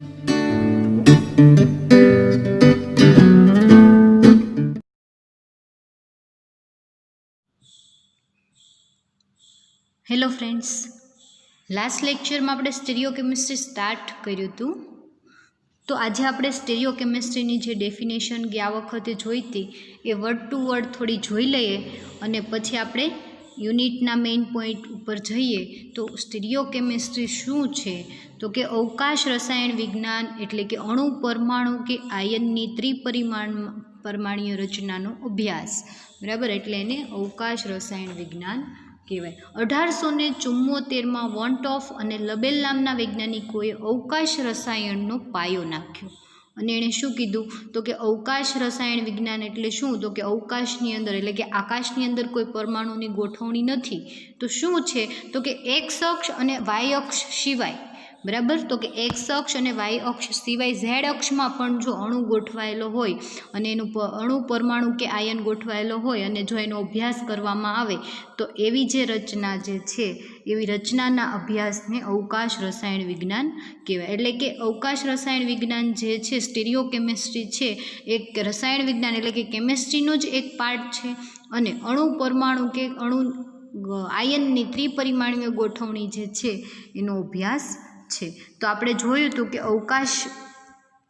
Hello friends, last લેક્ચરમાં આપણે સ્ટીરિયોકેમિસ્ટ્રી start કર્યું હતું. તો આજે આપણે સ્ટીરિયોકેમિસ્ટ્રીની જે ડેફિનેશન ગયા વખતે જોઈ હતી એ વર્ડ ટુ વર્ડ થોડી જોઈ લઈએ અને પછી આપણે યુનિટના મેઇન પોઈન્ટ ઉપર જઈએ. તો સ્ટીરિયોકેમિસ્ટ્રી શું છે? તો કે અવકાશ રસાયણ વિજ્ઞાન એટલે કે અણુ, પરમાણુ કે આયનની ત્રિપરિમાણીય રચનાનો અભ્યાસ. બરાબર, એટલે એને અવકાશ રસાયણ વિજ્ઞાન કહેવાય. 1874માં વોન્ટોફ અને લબેલ નામના વૈજ્ઞાનિકોએ અવકાશ રસાયણનો પાયો નાખ્યો અને એણે શું કીધું? તો કે અવકાશ રસાયણ વિજ્ઞાન એટલે શું? તો કે અવકાશની અંદર એટલે કે આકાશની અંદર કોઈ પરમાણુની ગોઠવણી નથી. તો શું છે? તો કે એક્સ અક્ષ અને વાય અક્ષ સિવાય. બરાબર, તો કે એક્સ અક્ષ અને વાય અક્ષ સિવાય ઝેડ અક્ષમાં પણ જો અણુ ગોઠવાયેલો હોય અને એનું અણુ, પરમાણુ કે આયન ગોઠવાયેલો હોય અને જો એનો અભ્યાસ કરવામાં આવે તો એવી જે રચના જે છે એવી રચનાના અભ્યાસને અવકાશ રસાયણ વિજ્ઞાન કહેવાય. એટલે કે અવકાશ રસાયણ વિજ્ઞાન જે છે, સ્ટીરિયોકેમિસ્ટ્રી છે, એક રસાયણ વિજ્ઞાન એટલે કે કેમિસ્ટ્રીનો જ એક પાર્ટ છે અને અણુ, પરમાણુ કે અણુ, આયનની ત્રિપરિમાણીય ગોઠવણી જે છે એનો અભ્યાસ છે. તો આપણે જોયું હતું કે અવકાશ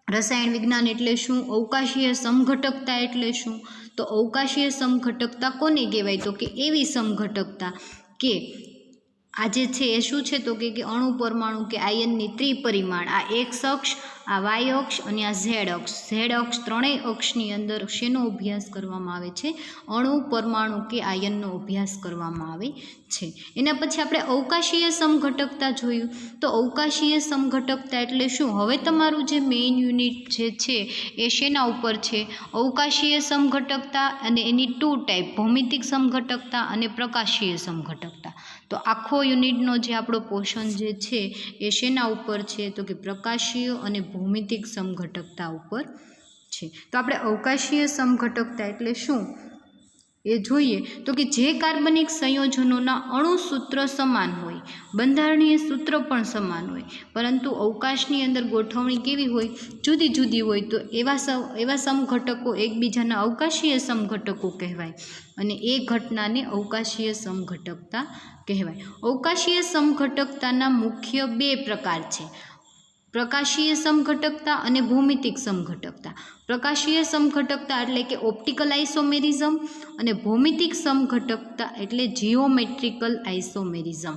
રસાયણ વિજ્ઞાન એટલે શું, અવકાશીય સમઘટકતા એટલે શું. તો અવકાશીય સમઘટકતા કોને કહેવાય? તો કે એવી સમઘટકતા કે આ જે છે એ શું છે? તો કે અણુ, પરમાણુ કે આયનની ત્રિપરિમાણ, આ એક્સ અક્ષ, આ વાય અક્ષ અને આ ઝેડ અક્ષ, ત્રણેય અક્ષની અંદર શેનો અભ્યાસ કરવામાં આવે છે? અણુ, પરમાણુ કે આયનનો અભ્યાસ કરવામાં આવે છે. એના પછી આપણે અવકાશીય સમઘટકતા જોયું. તો અવકાશીય સમઘટકતા એટલે શું? હવે તમારું જે મેઇન યુનિટ જે છે એ શેના ઉપર છે? અવકાશીય સમઘટકતા અને એની ટુ ટાઈપ, ભૌમિતિક સમઘટકતા અને પ્રકાશીય સમઘટકતા. તો આખો યુનિટનો જે આપણો પોર્શન જે છે એ શેના ઉપર છે? તો કે પ્રકાશીય અને ભૌમિતિક સમઘટકતા ઉપર છે. તો આપણે અવકાશીય સમઘટકતા એટલે શું એ જોઈએ. તો કે જે કાર્બનિક સંયોજનોના અણુ સૂત્ર સમાન હોય, બંધારણીય સૂત્ર પણ સમાન હોય, પરંતુ અવકાશની અંદર ગોઠવણી કેવી હોય? જુદી જુદી હોય. તો એવા સમઘટકો એકબીજાના અવકાશીય સમઘટકો કહેવાય અને એ ઘટનાને અવકાશીય સમઘટકતા કહેવાય. અવકાશીય સમઘટકતાના મુખ્ય બે પ્રકાર છે, પ્રકાશીય સમઘટકતા અને ભૌમિતિક સમઘટકતા. પ્રકાશીય સમઘટકતા એટલે કે ઓપ્ટિકલ આઇસોમેરિઝમ અને ભૌમિતિક સમઘટકતા એટલે જીઓમેટ્રિકલ આઇસોમેરિઝમ.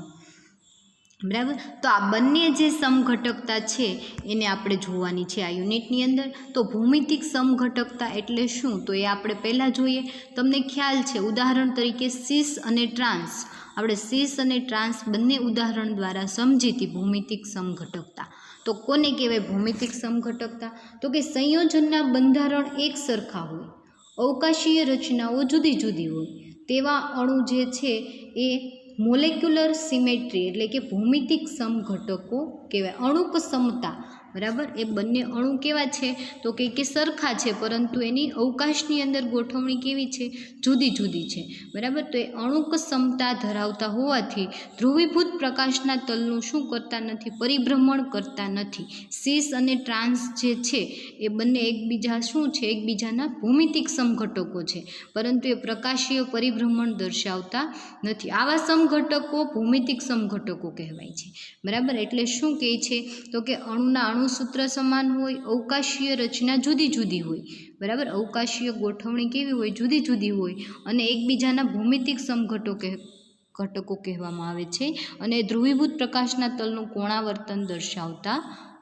બરાબર, તો આ બંને જે સમઘટકતા છે એને આપણે જોવાની છે આ યુનિટની અંદર. તો ભૌમિતિક સમઘટકતા એટલે શું? તો એ આપણે પહેલાં જોઈએ. તમને ખ્યાલ છે, ઉદાહરણ તરીકે સીસ અને ટ્રાન્સ. આપણે સીસ અને ટ્રાન્સ બંને ઉદાહરણ દ્વારા સમજી હતી ભૌમિતિક સમઘટકતા. તો કોને કહેવાય ભૌમિતિક સમઘટકતા? તો કે સંયોજનના બંધારણ એક સરખા હોય, અવકાશીય રચનાઓ જુદી જુદી હોય તેવા અણુ જે છે એ મોલેક્યુલર સિમેટ્રી એટલે કે ભૌમિતિક સમઘટકો કહેવાય. અણુક સમતા. બરાબર, એ બંને અણુ કેવા છે? તો કે સરખા છે, પરંતુ એની અવકાશની અંદર ગોઠવણી કેવી છે? જુદી જુદી છે. બરાબર, તો એ અણુક સમતા ધરાવતા હોવાથી ધ્રુવીભૂત પ્રકાશના તલનું શું કરતા નથી? પરિભ્રમણ કરતા નથી. સીસ અને ટ્રાન્સ જે છે એ બંને એકબીજા શું છે? એકબીજાના ભૌમિતિક સમઘટકો છે, પરંતુ એ પ્રકાશીય પરિભ્રમણ દર્શાવતા નથી. આવા સમઘટકો ભૌમિતિક સમઘટકો કહેવાય છે. બરાબર, એટલે શું કહે છે? તો કે અણુના અણુસૂત્ર સમાન હોય, અવકાશીય રચના જુદી જુદી હોય. બરાબર, અવકાશીય ગોઠવણી કેવી હોય? જુદી જુદી હોય અને એકબીજાના ભૌમિતિક સમઘટકો કહેવામાં આવે છે અને ધ્રુવીભૂત પ્રકાશના તલનું કોણાવર્તન દર્શાવતા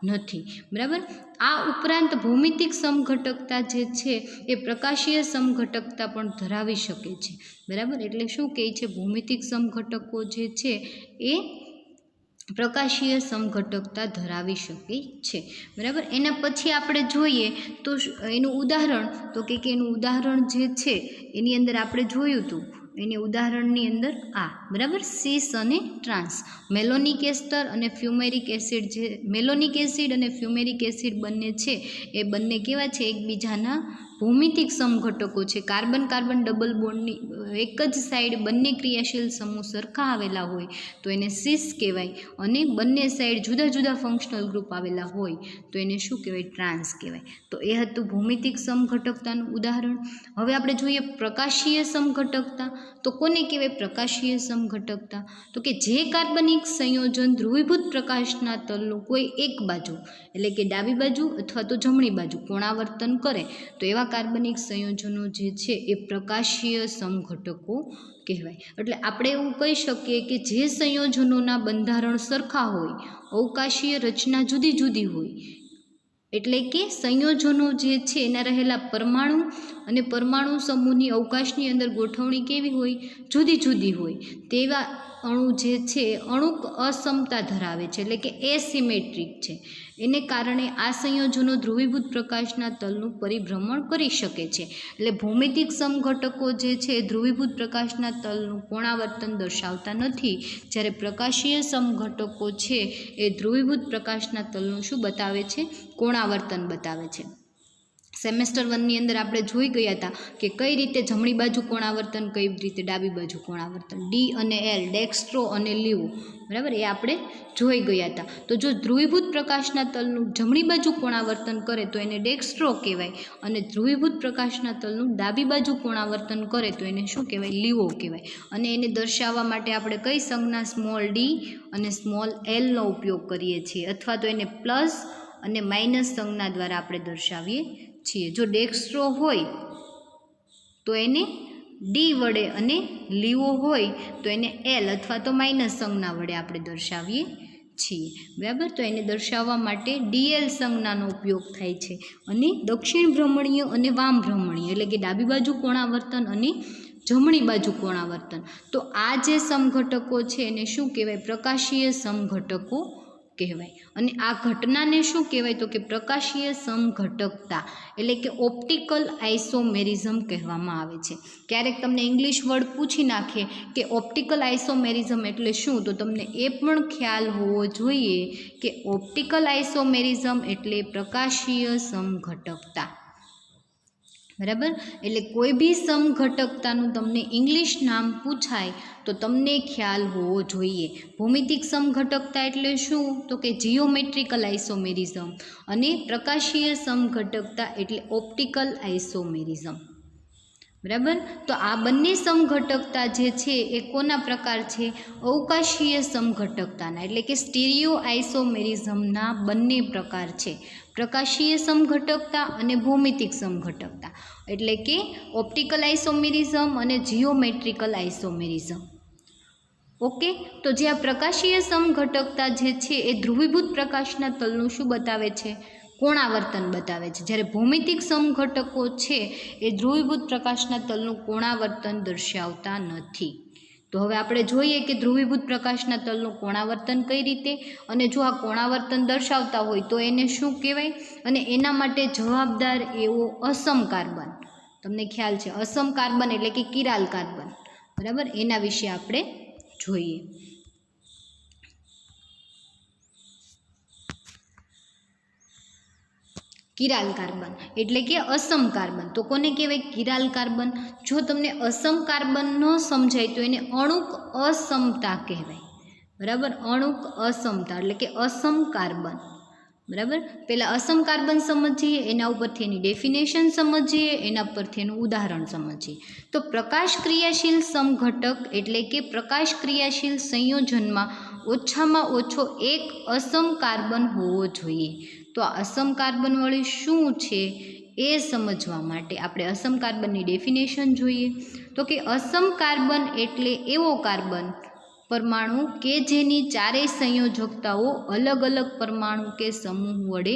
નથી. બરાબર, આ ઉપરાંત ભૌમિતિક સમઘટકતા જે છે એ પ્રકાશીય સમઘટકતા પણ ધરાવી શકે છે. બરાબર, એટલે શું કહે છે? ભૌમિતિક સમઘટકો જે છે એ પ્રકાશીય સમઘટકતા ધરાવી શકે છે. બરાબર, એના પછી આપણે જોઈએ તો એનું ઉદાહરણ, તો કે એનું ઉદાહરણ જે છે એની અંદર આપણે જોયું હતું. એની ઉદાહરણની અંદર આ, બરાબર, સીસ અને ટ્રાન્સ. મેલોનિક એસ્ટર અને ફ્યુમેરિક એસિડ, જે મેલોનિક એસિડ અને ફ્યુમેરિક એસિડ બંને છે એ બંને કેવા છે? એકબીજાના ભૌમિતિક સમઘટકો છે, કાર્બન કાર્બન ડબલ બોન્ડની એક જ સાઈડ બંને ક્રિયાશીલ સમૂહ સરખા આવેલા હોય તો એને સિસ કહેવાય, અને બંને સાઈડ જુદા જુદા ફંક્શનલ ગ્રુપ આવેલા હોય તો એને શું કહેવાય? ટ્રાન્સ કહેવાય. તો એ હતું ભૌમિતિક સમઘટકતાનું ઉદાહરણ. હવે આપણે જોઈએ પ્રકાશીય સમઘટકતા. તો કોને કહેવાય પ્રકાશીય સમઘટકતા? તો કે જે કાર્બનિક સંયોજન ધ્રુવીભૂત પ્રકાશના તલનું કોઈ એક બાજુ એટલે કે ડાબી બાજુ અથવા તો જમણી બાજુ કોણાવર્તન કરે તો એવા કાર્બનિક સંયોજનો જે છે એ પ્રકાશીય સમઘટકો કહેવાય. એટલે આપણે એવું કહી શકીએ કે જે સંયોજનોના બંધારણ સરખા હોય, અવકાશીય રચના જુદી જુદી હોય, એટલે કે સંયોજનો જે છે એના રહેલા પરમાણુ અને પરમાણુ સમૂહની અવકાશની અંદર ગોઠવણી કેવી હોય? જુદી જુદી હોય. તેવા અણુ જે છે અણુક અસમતા ધરાવે છે, એટલે કે એસિમેટ્રિક છે. એને કારણે આ સંયોજનો ધ્રુવીભૂત પ્રકાશના તલનું પરિભ્રમણ કરી શકે છે. એટલે ભૌમિતિક સમઘટકો જે છે એ ધ્રુવીભૂત પ્રકાશના તલનું કોણાવર્તન દર્શાવતા નથી, જ્યારે પ્રકાશીય સમઘટકો છે એ ધ્રુવીભૂત પ્રકાશના તલનું શું બતાવે છે? કોણાવર્તન બતાવે છે. સેમેસ્ટર 1ની અંદર આપણે જોઈ ગયા હતા કે કઈ રીતે જમણી બાજુ કોણાવર્તન, કઈ રીતે ડાબી બાજુ કોણાવર્તન, ડી અને એલ, ડેક્સ્ટ્રો અને લીવો, બરાબર, એ આપણે જોઈ ગયા હતા. તો જો ધ્રુવીભૂત પ્રકાશના તલનું જમણી બાજુ કોણાવર્તન કરે તો એને ડેક્સ્ટ્રો કહેવાય, અને ધ્રુવીભૂત પ્રકાશના તલનું ડાબી બાજુ કોણાવર્તન કરે તો એને શું કહેવાય? લીવો કહેવાય. અને એને દર્શાવવા માટે આપણે કઈ સંજ્ઞા સ્મોલ ડી અને સ્મોલ એલનો ઉપયોગ કરીએ છીએ, અથવા તો એને પ્લસ અને માઇનસ સંજ્ઞા દ્વારા આપણે દર્શાવીએ છીએ. જો ડેક્સ્ટ્રો હોય તો એને ડી વડે અને લીવો હોય તો એને એલ અથવા તો માઇનસ સંજ્ઞા વડે આપણે દર્શાવીએ છીએ, બરાબર. તો એને દર્શાવવા માટે ડીએલ સંજ્ઞાનો ઉપયોગ થાય છે. અને દક્ષિણ ભ્રમણીય અને વામ ભ્રમણીય એટલે કે ડાબી બાજુ કોણાવર્તન અને જમણી બાજુ કોણાવર્તન. તો આ જે સમઘટકો છે એને શું કહેવાય? પ્રકાશીય સમઘટકો કહેવાય. અને આ ઘટનાને શું કહેવાય? તો કે પ્રકાશીય સમઘટકતા એટલે કે ઓપ્ટિકલ આઇસોમેરિઝમ કહેવામાં આવે છે. ક્યારેક તમને ઇંગ્લિશ વર્ડ પૂછી નાખે કે ઓપ્ટિકલ આઇસોમેરિઝમ એટલે શું, તો તમને એ પણ ખ્યાલ હોવો જોઈએ કે ઓપ્ટિકલ આઇસોમેરિઝમ એટલે પ્રકાશીય સમઘટકતા, બરાબર. એટલે કોઈ બી સમઘટકતાનું તમને ઇંગ્લિશ નામ પૂછાય તો તમને ખ્યાલ હોવો જોઈએ. ભૌમિતિક સમઘટકતા એટલે શું? તો કે જીઓમેટ્રિકલ આઇસોમેરિઝમ, અને પ્રકાશીય સમઘટકતા એટલે ઓપ્ટિકલ આઇસોમેરિઝમ, બરાબર. તો આ બંને સમઘટકતા જે છે એ કોના પ્રકાર છે? અવકાશીય સમઘટકતાના, એટલે કે સ્ટીરિયો આઇસોમેરિઝમના બંને પ્રકાર છે. પ્રકાશીય સમઘટકતા અને ભૌમિતિક સમઘટકતા, એટલે કે ઓપ્ટિકલ આઇસોમેરિઝમ અને જીઓમેટ્રિકલ આઇસોમેરિઝમ. ઓકે. તો જે આ પ્રકાશીય સમઘટકતા જે છે એ ધ્રુવીભૂત પ્રકાશના તલનું શું બતાવે છે? કોણાવર્તન બતાવે છે. જ્યારે ભૌમિતિક સમઘટકો છે એ ધ્રુવીભૂત પ્રકાશના તલનું કોણાવર્તન દર્શાવતા નથી. તો હવે આપણે જોઈએ કે ધ્રુવીભૂત પ્રકાશના તલનું કોણાવર્તન કઈ રીતે, અને જો આ કોણાવર્તન દર્શાવતા હોય તો એને શું કહેવાય? અને એના માટે જવાબદાર એવો અસમ કાર્બન, તમને ખ્યાલ છે અસમ કાર્બન એટલે કે કિરાલ કાર્બન, બરાબર, એના વિશે આપણે જોઈએ. કિરાલ કાર્બન એટલે કે અસમ કાર્બન. તો કોને કહેવાય? Chiral carbon. જો તમને અસમ કાર્બન ન સમજાય તો એને અણુક અસમતા કહેવાય, બરાબર. અણુક અસમતા એટલે કે અસમ કાર્બન, બરાબર. પહેલાં અસમ કાર્બન સમજીએ, એના ઉપરથી એની ડેફિનેશન સમજીએ, એના પરથી એનું ઉદાહરણ સમજીએ. તો પ્રકાશ ક્રિયાશીલ સમઘટક એટલે કે પ્રકાશ ક્રિયાશીલ સંયોજનમાં ઓછામાં ઓછો એક અસમ કાર્બન હોવો જોઈએ. તો આ અસમ કાર્બનવાળી શું છે એ સમજવા માટે આપણે અસમ કાર્બનની ડેફિનેશન જોઈએ. તો કે અસમ કાર્બન એટલે એવો કાર્બન પરમાણુ કે જેની ચારેય સંયોજકતાઓ અલગ અલગ પરમાણુ કે સમૂહ વડે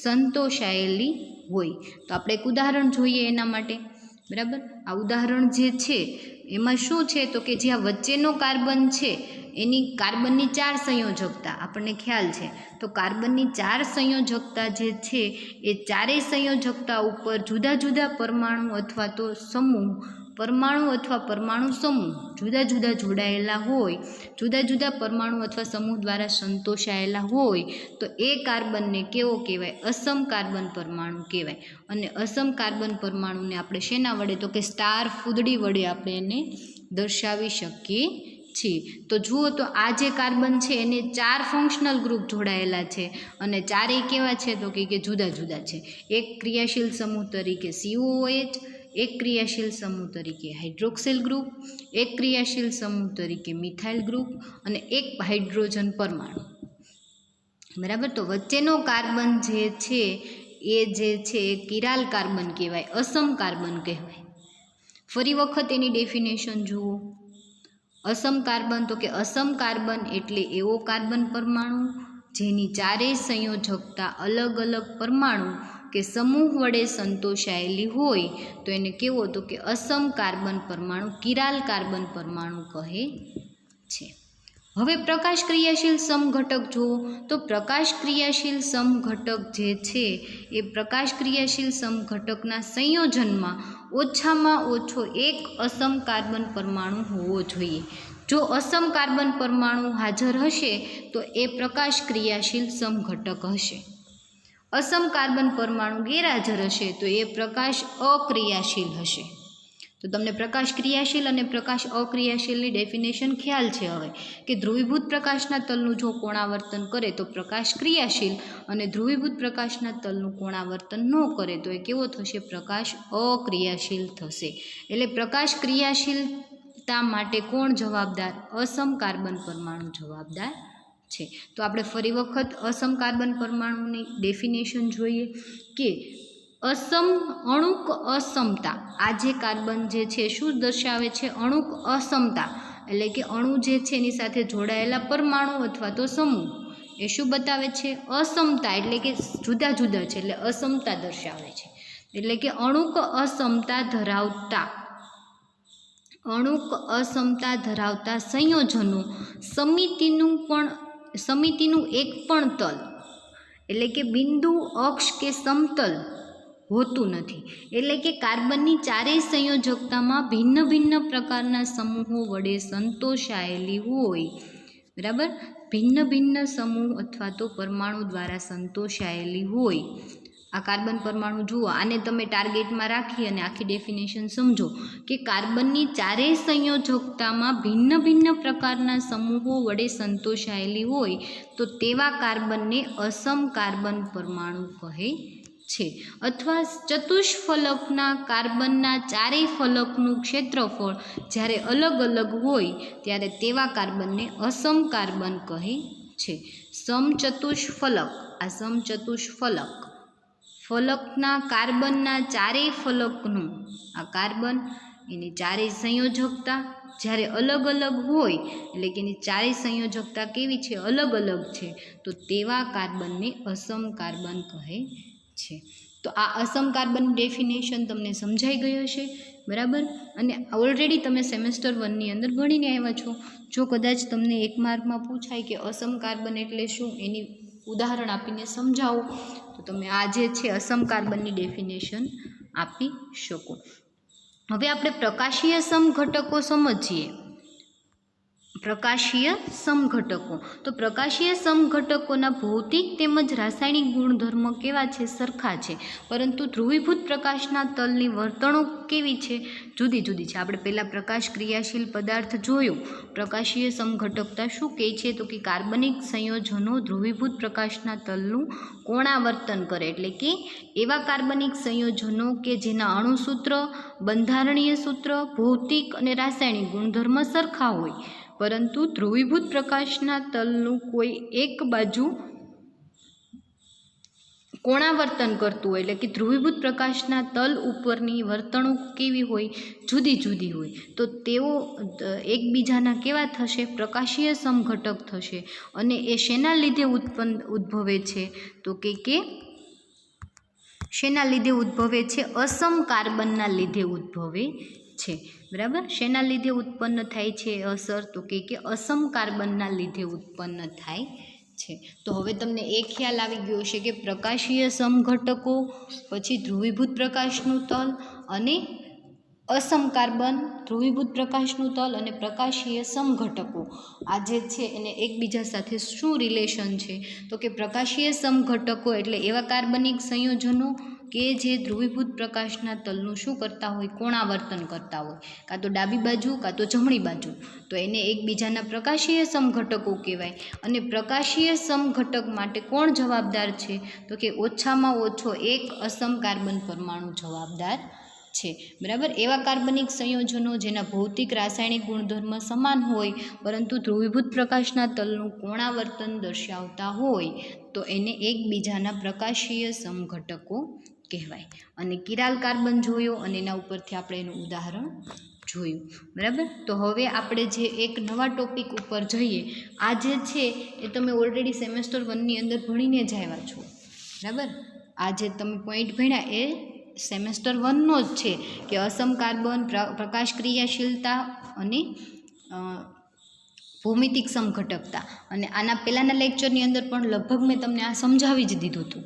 સંતોષાયેલી હોય. તો આપણે એક ઉદાહરણ જોઈએ એના માટે, બરાબર. આ ઉદાહરણ જે છે એમાં શું છે? તો કે જ્યાં વચ્ચેનો કાર્બન છે એની કાર્બનની 4 સંયોજકતા આપણને ખ્યાલ છે. તો કાર્બનની 4 સંયોજકતા જે છે એ ચારેય સંયોજકતા ઉપર જુદા જુદા પરમાણુ અથવા તો સમૂહ परमाणु अथवा परमाणु समूह जुदा जुदा जोड़ायेला होय, जुदा जुदा परमाणु अथवा समूह द्वारा संतोषायेला होय तो ए कार्बन ने केवो कहेवाय? असम कार्बन परमाणु कहेवाय। अने असम कार्बन परमाणु ने आपणे शेना वडे तो के स्टार फूदड़ी वडे आपणे एने दर्शावी शकीए छीए। तो जुओ तो आ जे कार्बन छे एने 4 फंक्शनल ग्रुप जोड़ायेला छे अने चारेय केवा छे तो के जुदा जुदा छे। एक क्रियाशील समूह तरीके COOH, एक क्रियाशील समूह तरीके हाइड्रोक्सिल ग्रुप, एक क्रियाशील समूह तरीके मिथाइल ग्रुप अने एक हाइड्रोजन परमाणु। बराबर। तो वच्चेनो कार्बन जे छे ए जे छे किराल कार्बन कहेवाय, असम कार्बन कहेवाय। फरी वखत एनी डेफिनेशन जुओ। असम कार्बन तो के असम कार्बन एटले एवो कार्बन परमाणु जेनी चारेय संयोजकता अलग अलग परमाणु के समूह वडे संतोषायेली होय तो एने केवो तो के असम कार्बन परमाणु किराल कार्बन परमाणु कहे छे। हवे प्रकाश क्रियाशील समघटक जुओ तो प्रकाश क्रियाशील समघटक जे छे ए प्रकाश क्रियाशील समघटकना संयोजनमां ओछामां ओछो एक असम कार्बन परमाणु होवो जोईए। जो असम कार्बन परमाणु हाजर हशे तो ए प्रकाश क्रियाशील समघटक हशे। असम कार्बन परमाणु गैरहाजर हशे तो ए प्रकाश अक्रियाशील हशे। तो तमने प्रकाश क्रियाशील और प्रकाश अक्रियाशील डेफिनेशन ख्याल है हवे कि ध्रुवीभूत प्रकाशना तलनु जो कोणावर्तन करे तो प्रकाश क्रियाशील और ध्रुवीभूत प्रकाशना तलनु कोणावर्तन न करे तो केवो थशे? प्रकाश अक्रियाशील थशे। एटले प्रकाश क्रियाशीलता माटे कोण जवाबदार? असम कार्बन परमाणु जवाबदार छे। तो आपणे फरी वखत असम कार्बन परमाणुनी डेफिनेशन जोईए कि असम अणुक असमता। आज कार्बन जे छे शुं दर्शावे छे? अणुक असमता एटले कि अणु जे छे एनी साथे जोड़ायेला परमाणु अथवा तो समूह ए शुं बतावे छे? असमता एटले कि जुदा जुदा छे एटले असमता दर्शावे छे। एटले कि अणुक असमता धरावता धरावता संयोजनो समितिનું एक पण तल एटले कि बिंदु अक्ष के समतल होतुं नथी। एटले कि कार्बननी चारेय संयोजकतामां भिन्न भिन्न प्रकारना समूहो वडे संतोषायेली होय। बराबर। भिन्न भिन्न समूह अथवा तो परमाणु द्वारा संतोषायेली होय। आ कार्बन परमाणु जुओ, आने तमे टार्गेट में राखी अने आखी डेफिनेशन समझो कि कार्बननी चारेय संयोजकतामां भिन्न भिन्न प्रकारना समूहो वडे संतोषायेली होय तो तेवा कार्बन ने असम कार्बन परमाणु कहे छे। अथवा चतुष्फलकना कार्बनना चारेय फलकनुं क्षेत्रफळ ज्यारे अलग अलग होय त्यारे तेवा कार्बन ने असम कार्बन कहे छे। समचतुष्फलक, आ समचतुष्फलक फलकना कार्बनना चारेय फलकनुं आ कार्बन एनी चारेय संयोजकता ज्यारे अलग अलग होय एटले कि एनी चारेय संयोजकता केवी छे? अलग अलग छे तो तेवा कार्बन ने असम कार्बन कहे छे। तो आ असम कार्बन डेफिनेशन तमने समझाई गई हशे। बराबर। अने ऑलरेडी तमे सेमेस्टर 1 नी अंदर भणीने आव्या छो। जो कदाच तमने 1 मार्क में पूछाय कि असम कार्बन एटले शुं एनी उदाहरण आपीने समझावो तो तमे आ जे छे असम कार्बननी डेफिनेशन आपी शको। हवे आपणे प्रकाशीय समघटको समजीए। प्रकाशीय समघटको तो प्रकाशीय समघटकोना भौतिक तेमज रासायणिक गुणधर्म केवा छे? सरखा छे, परंतु ध्रुवीभूत प्रकाशना तलनी वर्तणूक केवी छे? जुदी जुदी छे। आपणे पहेला प्रकाश क्रियाशील पदार्थ जोयो। प्रकाशीय समघटकता शुं कहे छे तो कि कार्बनिक संयोजनो ध्रुवीभूत प्रकाशना तलनुं कोणावर्तन करे एटले कि एवा कार्बनिक संयोजनो के जेना अणुसूत्र, बंधारणीय सूत्र, भौतिक अने रासायणिक गुणधर्म सरखा होय परंतु ध्रुवीभूत प्रकाशना तलनुं कोई एक बाजू कोणावर्तन करतुं होय एटले कि ध्रुवीभूत प्रकाशना तल उपरनी वर्तणूक केवी होय? जुदी जुदी होय तो तेओ एकबीजाना केवा थशे? प्रकाशीय समघटक थशे। अने ए शेना लीधे उद्भवे छे तो के शेना लीधे उद्भवे छे? असम कार्बनना लीधे उद्भवे छे। बराबर। शेना लीधे उत्पन्न थाय छे असर तो के असम कार्बनना लीधे उत्पन्न थाय छे। तो हवे तमने एक ख्याल आवी गयो छे कि प्रकाशीय समघटको, पछी ध्रुवीभूत प्रकाशनुं तल अने અસમ કાર્બન, ધ્રુવીભૂત પ્રકાશનું તલ અને પ્રકાશીય સમઘટકો આ જે છે એને એકબીજા સાથે શું રિલેશન છે? તો કે પ્રકાશીય સમઘટકો એટલે એવા કાર્બનિક સંયોજનો કે જે ધ્રુવીભૂત પ્રકાશના તલનું શું કરતા હોય? કોણાવર્તન કરતા હોય, કાં તો ડાબી બાજુ કાં તો જમણી બાજુ. તો એને એકબીજાના પ્રકાશીય સમઘટકો કહેવાય. અને પ્રકાશીય સમઘટક માટે કોણ જવાબદાર છે? તો કે ઓછામાં ઓછો એક અસમ કાર્બન પરમાણુ જવાબદાર છે. બરાબર. એવા કાર્બનિક સંયોજનો જેના ભૌતિક રાસાયણિક ગુણધર્મ સમાન હોય પરંતુ ધ્રુવીભૂત પ્રકાશના તલનું કોણાવર્તન દર્શાવતા હોય તો એને એકબીજાના પ્રકાશીય સમઘટકો કહેવાય. અને કિરાલ કાર્બન જોયો અને એના ઉપરથી આપણે એનું ઉદાહરણ જોયું. બરાબર. તો હવે આપણે જે એક નવા ટોપિક ઉપર જઈએ. આ જે છે એ તમે ઓલરેડી સેમેસ્ટર 1ની અંદર ભણીને જ આવ્યા છો. બરાબર. આ જે તમે પોઈન્ટ ભણ્યા એ સેમેસ્ટર 1નો જ છે કે અસમ કાર્બન, પ્રકાશ ક્રિયાશીલતા અને ભૌમિતિક સમઘટકતા. અને આના પહેલાંના લેક્ચરની અંદર પણ લગભગ મેં તમને આ સમજાવી જ દીધું હતું.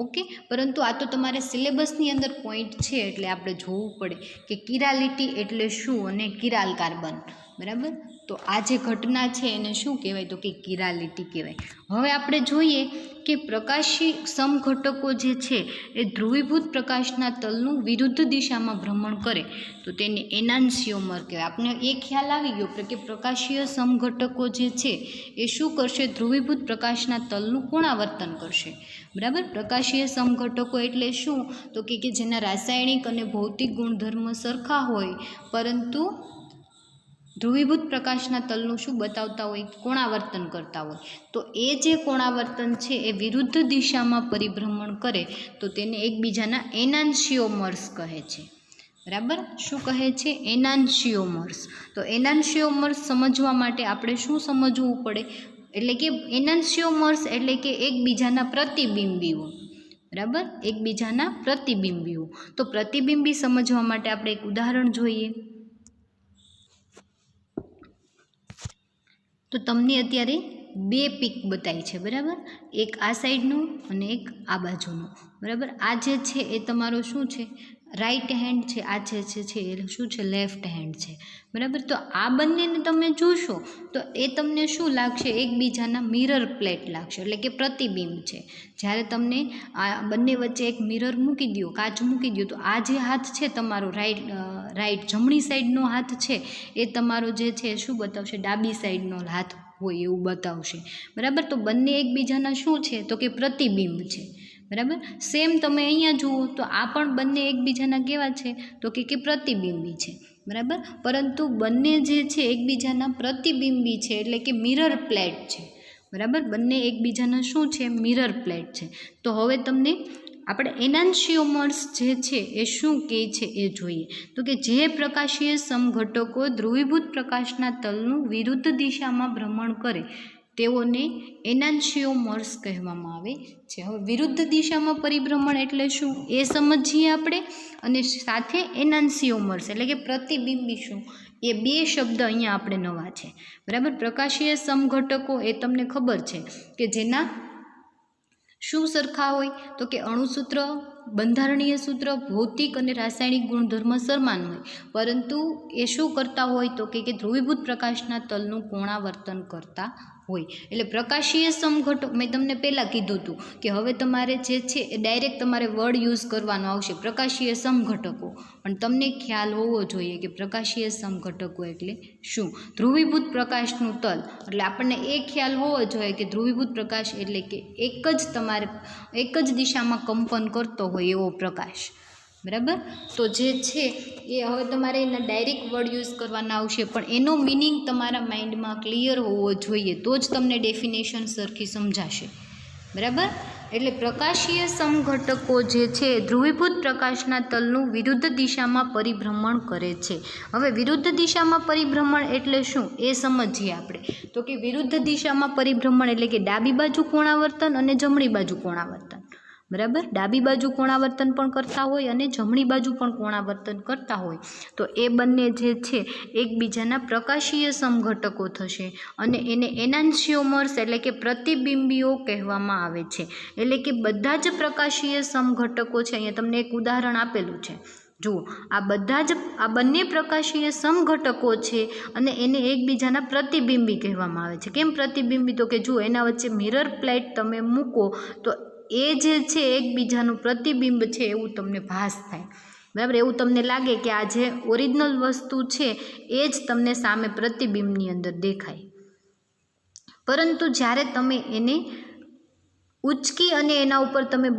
ઓકે. પરંતુ આ તો તમારે સિલેબસની અંદર પોઈન્ટ છે એટલે આપણે જોવું પડે કે કિરાલિટી એટલે શું અને કિરાલ કાર્બન. બરાબર. તો આ જે ઘટના છે એને શું કહેવાય? તો કે કિરાલિટી કહેવાય. હવે આપણે જોઈએ કે પ્રકાશી સમઘટકો જે છે એ ધ્રુવીભૂત પ્રકાશના તલનું વિરુદ્ધ દિશામાં ભ્રમણ કરે તો તેને એનાન્સિયોમર કહેવાય. આપણે એ ખ્યાલ આવી ગયો કે પ્રકાશીય સમઘટકો જે છે એ શું કરશે? ધ્રુવીભૂત પ્રકાશના તલનું કોણાવર્તન કરશે. બરાબર. પ્રકાશીય સમઘટકો એટલે શું? તો કે જેના રાસાયણિક અને ભૌતિક ગુણધર્મ સરખા હોય પરંતુ ધ્રુવીભૂત પ્રકાશના તલનું શું બતાવતા હોય? કોણાવર્તન કરતા હોય. તો એ જે કોણાવર્તન છે એ વિરુદ્ધ દિશામાં પરિભ્રમણ કરે તો તેને એકબીજાના એનાન્સિયોમર્સ કહે છે. બરાબર. શું કહે છે? એનાન્સિયોમર્સ. તો એનાન્સિયોમર્સ સમજવા માટે આપણે શું સમજવું પડે? એટલે કે એનાન્સિયોમર્સ એટલે કે એકબીજાના પ્રતિબિંબીઓ. બરાબર. એકબીજાના પ્રતિબિંબીઓ. તો પ્રતિબિંબી સમજવા માટે આપણે એક ઉદાહરણ જોઈએ. તો તમને અત્યારે બે પિક બતાવી છે. બરાબર. એક આ સાઈડનું અને એક આ બાજુનું. બરાબર. આ જે છે એ તમારો શું છે? રાઈટ હેન્ડ છે. આ જે છે એ શું છે? લેફ્ટ હેન્ડ છે. બરાબર. તો આ બંનેને તમે જોશો તો એ તમને શું લાગશે? એકબીજાના મિરર પ્લેટ લાગશે એટલે કે પ્રતિબિંબ છે. જ્યારે તમને આ બંને વચ્ચે એક મિરર મૂકી દો, કાચ મૂકી દો, તો આ જે હાથ છે તમારો રાઈટ જમણી સાઈડનો હાથ છે એ તમારો જે છે શું બતાવશે? ડાબી સાઈડનો હાથ હોય એવું બતાવશે. બરાબર. તો બંને એકબીજાના શું છે? તો કે પ્રતિબિંબ છે. બરાબર. સેમ તમે અહીંયા જુઓ તો આ પણ બંને એકબીજાના કેવા છે? તો કે પ્રતિબિંબી છે. બરાબર. પરંતુ બંને જે છે એકબીજાના પ્રતિબિંબી છે એટલે કે મિરર પ્લેટ છે. બરાબર. બંને એકબીજાના શું છે? મિરર પ્લેટ છે. તો હવે તમને આપણે એનાન્સિયોમર્સ જે છે એ શું કહે છે એ જોઈએ. તો કે જે પ્રકાશીય સમઘટકો ધ્રુવીભૂત પ્રકાશના તલનું વિરુદ્ધ દિશામાં ભ્રમણ કરે તેઓને એનાન્સિયોમર્સ કહેવામાં આવે છે. હવે વિરુદ્ધ દિશામાં પરિભ્રમણ એટલે શું એ સમજીએ આપણે. અને સાથે એનાન્સિયોમર્સ એટલે કે પ્રતિબિંબી શું, એ બે શબ્દ અહીંયા આપણે નવા છે. બરાબર. પ્રકાશીય સમઘટકો એ તમને ખબર છે કે જેના શું સરખા હોય? તો કે અણુસૂત્ર, બંધારણીય સૂત્ર, ભૌતિક અને રાસાયણિક ગુણધર્મ સમાન હોય પરંતુ એ શું કરતા હોય? તો કે ધ્રુવીભૂત પ્રકાશના તલનું કોણાવર્તન કરતા હોય. એટલે પ્રકાશીય સમઘટક મેં તમને પહેલાં કીધું હતું કે હવે તમારે જે છે એ ડાયરેક્ટ તમારે વર્ડ યુઝ કરવાનો આવશે પ્રકાશીય સમઘટકો. પણ તમને ખ્યાલ હોવો જોઈએ કે પ્રકાશીય સમઘટકો એટલે શું. ધ્રુવીભૂત પ્રકાશનું તલ એટલે આપણને એ ખ્યાલ હોવો જોઈએ કે ધ્રુવીભૂત પ્રકાશ એટલે કે એક જ દિશામાં કંપન કરતો હોય એવો પ્રકાશ. બરાબર. તો જે છે એ હવે તમારે એના ડાયરેક્ટ વર્ડ યુઝ કરવાના આવશે પણ એનો મિનિંગ તમારા માઇન્ડમાં ક્લિયર હોવો જોઈએ તો જ તમને ડેફિનેશન સરખી સમજાશે. બરાબર. એટલે પ્રકાશીય સમઘટકો જે છે ધ્રુવીભૂત પ્રકાશના તલનું વિરુદ્ધ દિશામાં પરિભ્રમણ કરે છે. હવે વિરુદ્ધ દિશામાં પરિભ્રમણ એટલે શું એ સમજીએ આપણે. તો કે વિરુદ્ધ દિશામાં પરિભ્રમણ એટલે કે ડાબી બાજુ કોણાવર્તન અને જમણી બાજુ કોણાવર્તન. બરાબર. ડાબી બાજુ કોણાવર્તન પણ કરતા હોય અને જમણી બાજુ પણ કોણાવર્તન કરતા હોય તો એ બંને જે છે એકબીજાના પ્રકાશીય સમઘટકો થશે અને એને એનાન્સિયોમર્સ એટલે કે પ્રતિબિંબીઓ કહેવામાં આવે છે. એટલે કે બધા જ પ્રકાશીય સમઘટકો છે. અહીંયા તમને એક ઉદાહરણ આપેલું છે. જુઓ આ બધા જ આ બંને પ્રકાશીય સમઘટકો છે અને એને એકબીજાના પ્રતિબિંબી કહેવામાં આવે છે. કેમ પ્રતિબિંબી? તો કે જુઓ એના વચ્ચે મિરર પ્લેટ તમે મૂકો તો એ જે છે એકબીજાનું પ્રતિબિંબ છે એવું તમને ભાસ થાય. બરાબર, એવું તમને લાગે કે આ જે ઓરિજિનલ વસ્તુ છે એ જ તમને સામે પ્રતિબિંબની અંદર દેખાય. પરંતુ જ્યારે તમે એને ઉચકી અને એના ઉપર તમે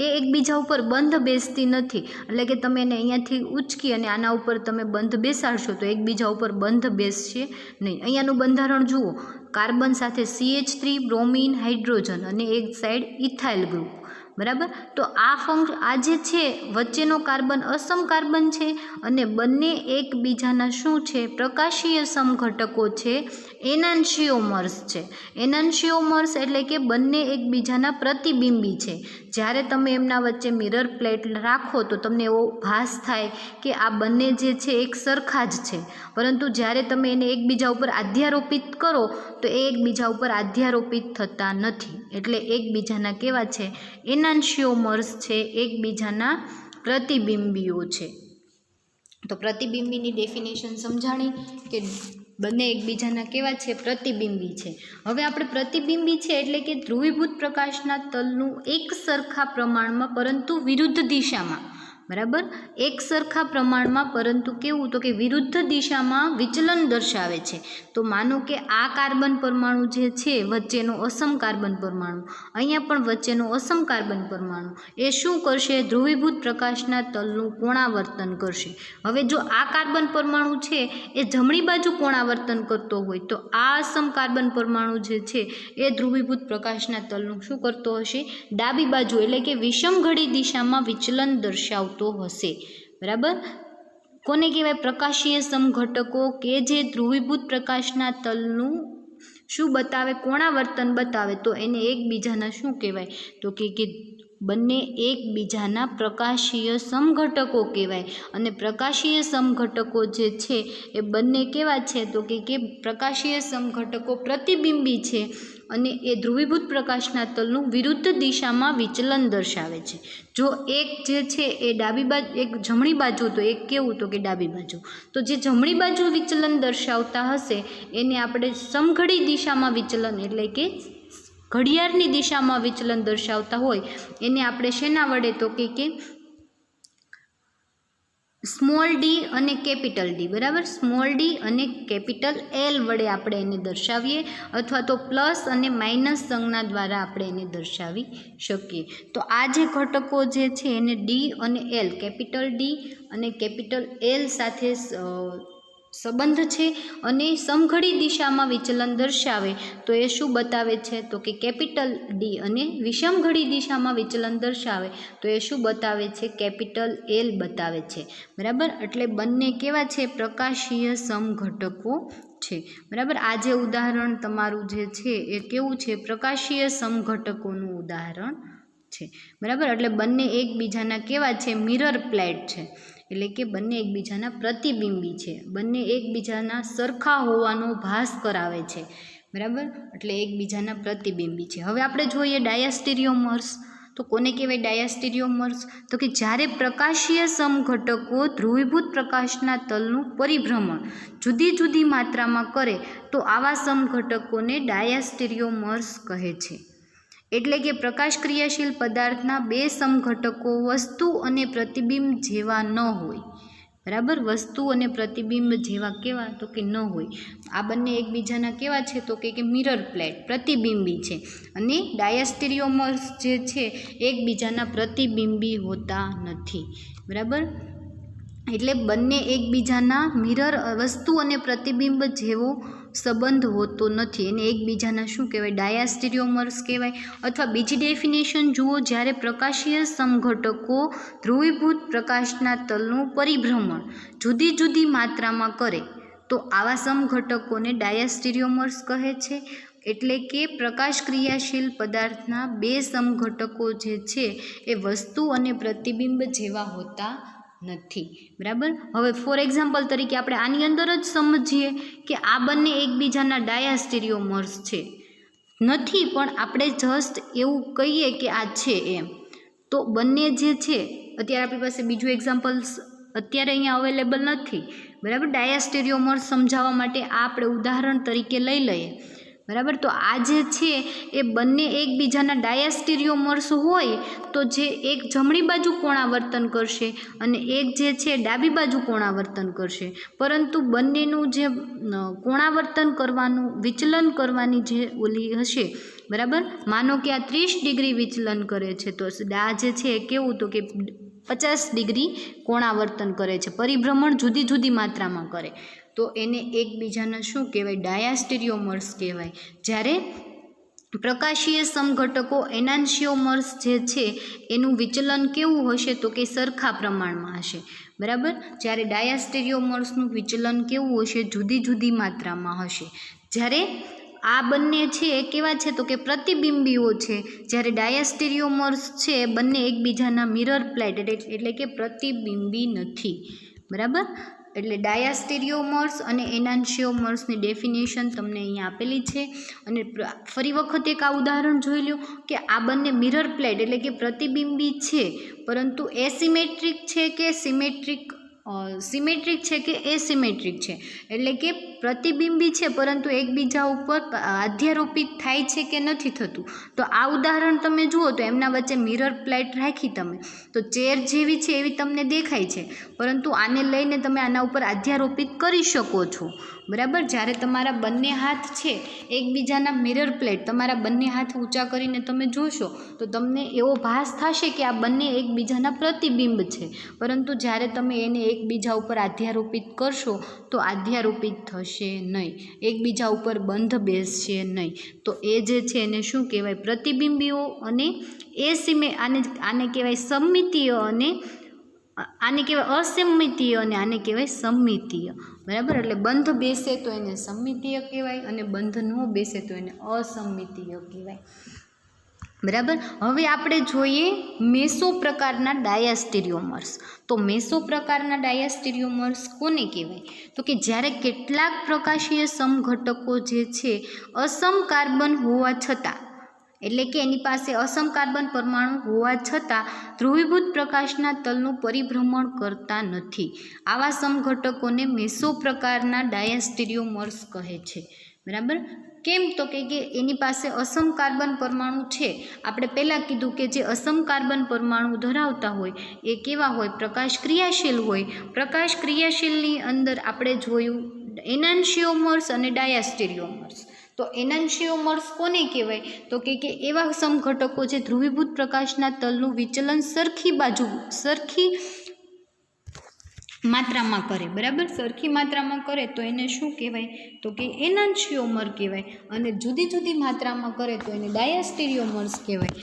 એ એકબીજા ઉપર બંધ બેસતી નથી. એટલે કે તમે એને અહીંયાથી ઉચકી અને આના ઉપર તમે બંધ બેસાડશો તો એકબીજા ઉપર બંધ બેસશે નહીં. અહીંયાનું બંધારણ જુઓ, કાર્બન સાથે CH3, બ્રોમિન, હાઇડ્રોજન અને એક સાઈડ ઇથાઇલ ગ્રુપ. બરાબર, તો આ જે છે વચ્ચેનો કાર્બન અસમ કાર્બન છે અને બંને એકબીજાના શું છે? પ્રકાશીય સમઘટકો છે, એનાન્શિયોમર્સ છે. એનાન્શિયોમર્સ એટલે કે બંને એકબીજાના પ્રતિબિંબી છે. જ્યારે તમે એમના વચ્ચે મિરર પ્લેટ રાખો તો તમને એવો ભાસ થાય કે આ બંને જે છે એક સરખા જ છે. પરંતુ જ્યારે તમે એને એકબીજા ઉપર અધ્યારોપિત કરો તો એ એકબીજા ઉપર અધ્યારોપિત થતા નથી. એટલે એકબીજાના કેવા છે? એનાન્શિયોમર્સ છે, એકબીજાના પ્રતિબિંબીઓ છે. તો પ્રતિબિંબીની ડેફિનેશન સમજાણી કે બંને એકબીજાના કેવા છે? પ્રતિબિંબી છે. હવે આપણે પ્રતિબિંબી છે એટલે કે ધ્રુવીભૂત પ્રકાશના તલનું એક સરખા પ્રમાણમાં પરંતુ વિરુદ્ધ દિશામાં, બરાબર, એક સરખા પ્રમાણમાં પરંતુ કેવું? તો કે વિરુદ્ધ દિશામાં વિચલન દર્શાવે છે. તો માનો કે આ કાર્બન પરમાણુ જે છે વચ્ચેનો અસમ કાર્બન પરમાણુ, અહીંયા પણ વચ્ચેનો અસમ કાર્બન પરમાણુ, એ શું કરશે? ધ્રુવીભૂત પ્રકાશના તલનું કોણાવર્તન કરશે. હવે જો આ કાર્બન પરમાણુ છે એ જમણી બાજુ કોણાવર્તન કરતો હોય તો આ અસમ કાર્બન પરમાણુ જે છે એ ધ્રુવીભૂત પ્રકાશના તલનું શું કરતો હશે? ડાબી બાજુ એટલે કે વિષમઘડી દિશામાં વિચલન દર્શાવતો હશે. બરાબર, કોને કહેવાય? પ્રકાશીય સમઘટકો કે જે ધ્રુવીભૂત પ્રકાશના તલનું શું બતાવે? કોણાવર્તન બતાવે. તો એને એકબીજાના શું કહેવાય? તો કે બંને એકબીજાના પ્રકાશીય સમઘટકો કહેવાય. અને પ્રકાશીય સમઘટકો જે છે એ બંને કેવા છે? તો કે પ્રકાશીય સમઘટકો પ્રતિબિંબી છે અને એ ધ્રુવીભૂત પ્રકાશના તલનું વિરુદ્ધ દિશામાં વિચલન દર્શાવે છે. જો એક જે છે એ ડાબી બાજુ, એક જમણી બાજુ, તો એક કેવું? તો કે ડાબી બાજુ. તો જે જમણી બાજુ વિચલન દર્શાવતા હશે એને આપણે સમઘડી દિશામાં વિચલન એટલે કે ઘડિયાળની દિશામાં વિચલન દર્શાવતા હોય એને આપણે શેના વડે? તો કે સ્મોલ ડી અને કેપિટલ ડી, બરાબર, સ્મોલ ડી અને કેપિટલ એલ વડે આપણે એને દર્શાવીએ અથવા તો પ્લસ અને માઇનસ સંજ્ઞા દ્વારા આપણે એને દર્શાવી શકીએ. તો આ જે ઘટકો જે છે એને ડી અને એલ, કેપિટલ ડી અને કેપિટલ એલ સાથે સંબંધ છે અને સમઘડી દિશામાં વિચલન દર્શાવે તો એ શું બતાવે છે? તો કે કેપિટલ ડી અને વિષમઘડી દિશામાં વિચલન દર્શાવે તો એ શું બતાવે છે? કેપિટલ એલ બતાવે છે. બરાબર, એટલે બંને કેવા છે? પ્રકાશીય સમઘટકો છે. બરાબર, આ જે ઉદાહરણ તમારું જે છે એ કેવું છે? પ્રકાશીય સમઘટકોનું ઉદાહરણ છે. બરાબર, એટલે બંને એકબીજાના કેવા છે? મિરર પ્લેટ છે. એટલે કે બંને એકબીજાના પ્રતિબિંબી છે, બંને એકબીજાના સરખા હોવાનો ભાસ કરાવે છે. બરાબર, એટલે એકબીજાના પ્રતિબિંબી છે. હવે આપણે જોઈએ ડાયાસ્ટીરિયોમર્સ. તો કોને કહેવાય ડાયાસ્ટીરિયોમર્સ? તો કે જ્યારે પ્રકાશીય સમઘટકો ધ્રુવીભૂત પ્રકાશના તલનું પરિભ્રમણ જુદી જુદી માત્રામાં કરે તો આવા સમઘટકોને ડાયાસ્ટીરિયોમર્સ કહે છે. એટલે કે પ્રકાશ ક્રિયાશીલ પદાર્થના બે સમઘટકો વસ્તુ અને પ્રતિબિંબ જેવા ન હોય. બરાબર, વસ્તુ અને પ્રતિબિંબ જેવા કેવા? તો કે ન હોય. આ બંને એકબીજાના કેવા છે? તો કે મિરર પ્લેટ, પ્રતિબિંબી છે. અને ડાયાસ્ટીરિયોમર્સ જે છે એકબીજાના પ્રતિબિંબી હોતા નથી. બરાબર, એટલે બંને એકબીજાના મિરર વસ્તુ અને પ્રતિબિંબ જેવો સંબંધ હોતો નથી. એને એકબીજાના શું કહેવાય? ડાયાસ્ટીરિયોમર્સ કહેવાય. અથવા બીજી ડેફિનેશન જુઓ, જ્યારે પ્રકાશીય સમઘટકો ધ્રુવીભૂત પ્રકાશના તલનું પરિભ્રમણ જુદી જુદી માત્રામાં કરે તો આવા સમઘટકોને ડાયાસ્ટીરિયોમર્સ કહે છે. એટલે કે પ્રકાશ ક્રિયાશીલ પદાર્થના બે સમઘટકો જે છે એ વસ્તુ અને પ્રતિબિંબ જેવા હોતા નથી. બરાબર, હવે ફોર એક્ઝામ્પલ તરીકે આપણે આની અંદર જ સમજીએ કે આ બંને એકબીજાના ડાયાસ્ટીરિયોમર્સ છે નથી, પણ આપણે જસ્ટ એવું કહીએ કે આ છે એમ. તો બંને જે છે, અત્યારે આપણી પાસે બીજું એક્ઝામ્પલ અત્યારે અહીંયા અવેલેબલ નથી, બરાબર. ડાયાસ્ટેરિયોમર્સ સમજાવવા માટે આ આપણે ઉદાહરણ તરીકે લઈ લઈએ, બરાબર. તો આ જે છે એ બંને એકબીજાના ડાયાસ્ટેરિયોમર્સ હોય તો જે એક જમણી બાજુ કોણાવર્તન કરશે અને એક જે છે ડાબી બાજુ કોણાવર્તન કરશે, પરંતુ બંનેનું જે કોણાવર્તન કરવાનું વિચલન કરવાની જે ઓલી હશે, બરાબર. માનો કે આ 30 ડિગ્રી વિચલન કરે છે તો આ જે છે એ કેવું તો કે 50 ડિગ્રી કોણાવર્તન કરે છે, પરિભ્રમણ જુદી જુદી માત્રામાં કરે, તો એને એકબીજાના શું કહેવાય? ડાયાસ્ટેરિયોમર્સ કહેવાય. જ્યારે પ્રકાશીય સમઘટકો એનાન્શિયોમર્સ જે છે એનું વિચલન કેવું હશે તો કે સરખા પ્રમાણમાં હશે, બરાબર. જ્યારે ડાયાસ્ટેરિયોમર્સનું વિચલન કેવું હશે? જુદી જુદી માત્રામાં હશે. જ્યારે આ બંને છે એ કેવા છે તો કે પ્રતિબિંબીઓ છે, જ્યારે ડાયાસ્ટેરિયોમર્સ છે બંને એકબીજાના મિરર પ્લેટ એટલે કે પ્રતિબિંબી નથી, બરાબર. એટલે ડાયાસ્ટેરિયોમર્સ અને એનાન્શિયોમર્સની ડેફિનેશન તમને અહીંયા આપેલી છે. અને ફરી વખત એક આ ઉદાહરણ જોઈ લો કે આ બંને મિરર પ્લેટ એટલે કે પ્રતિબિંબી છે, પરંતુ એસિમેટ્રિક છે કે સિમેટ્રિક છે કે એસિમેટ્રિક છે, એટલે કે પ્રતિબિંબી છે પરંતુ એકબીજા ઉપર અધ્યારોપિત થાય છે કે નથી થતું. તો આ ઉદાહરણ તમે જુઓ તો એમના વચ્ચે મિરર પ્લેટ રાખી તમે તો ચેર જેવી છે એવી તમને દેખાય છે, પરંતુ આને લઈને તમે આના ઉપર અધ્યારોપિત કરી શકો છો, બરાબર. જ્યારે તમારા બંને હાથ છે એકબીજાના મિરર પ્લેટ, તમારા બંને હાથ ઊંચા કરીને તમે જોશો તો તમને એવો ભાસ થશે કે આ બંને એકબીજાના પ્રતિબિંબ છે, પરંતુ જ્યારે તમે એને એકબીજા ઉપર અધ્યારોપિત કરશો તો અધ્યારોપિત થશે નહીં, એકબીજા ઉપર બંધ બેસશે નહીં. તો એ જે છે એને શું કહેવાય? પ્રતિબિંબીઓ. અને આને કહેવાય સમમિતીય અને આને કહેવાય અસમમિતીય અને આને કહેવાય સમમિતીય, બરાબર. એટલે બંધ બેસે તો એને સમમિતીય કહેવાય અને બંધ ન બેસે તો એને અસમમિતીય કહેવાય, બરાબર. હવે આપણે જોઈએ મેસો પ્રકારના ડાયાસ્ટેરિયોમર્સ. તો મેસો પ્રકારના ડાયાસ્ટેરિયોમર્સ કોને કહેવાય? તો કે જ્યારે કેટલાક પ્રકાશીય સમઘટકો જે છે અસમ કાર્બન હોવા છતાં, એટલે કે એની પાસે અસમ કાર્બન પરમાણુ હોવા છતાં ધ્રુવીભૂત પ્રકાશના તલનું પરિભ્રમણ કરતા નથી, આવા સમઘટકોને મેસો પ્રકારના ડાયાસ્ટેરિયોમર્સ કહે છે, બરાબર. કેમ તો કે એની પાસે અસમ કાર્બન પરમાણુ છે. આપણે પહેલાં કીધું કે જે અસમ કાર્બન પરમાણુ ધરાવતા હોય એ કેવા હોય? પ્રકાશ ક્રિયાશીલ હોય. પ્રકાશ ક્રિયાશીલની અંદર આપણે જોયું એનાન્શિયોમર્સ અને ડાયાસ્ટેરિયોમર્સ. તો એનાન્શિયોમર્સ કોને કહેવાય? તો કે એવા સમઘટકો જે ધ્રુવીભૂત પ્રકાશના તલનું વિચલન સરખી માત્રામાં કરે, બરાબર. સરખી માત્રામાં કરે તો એને શું કહેવાય? તો કે એનાન્શિયોમર કહેવાય. અને જુદી જુદી માત્રામાં કરે તો એને ડાયાસ્ટેરિયોમર્સ કહેવાય.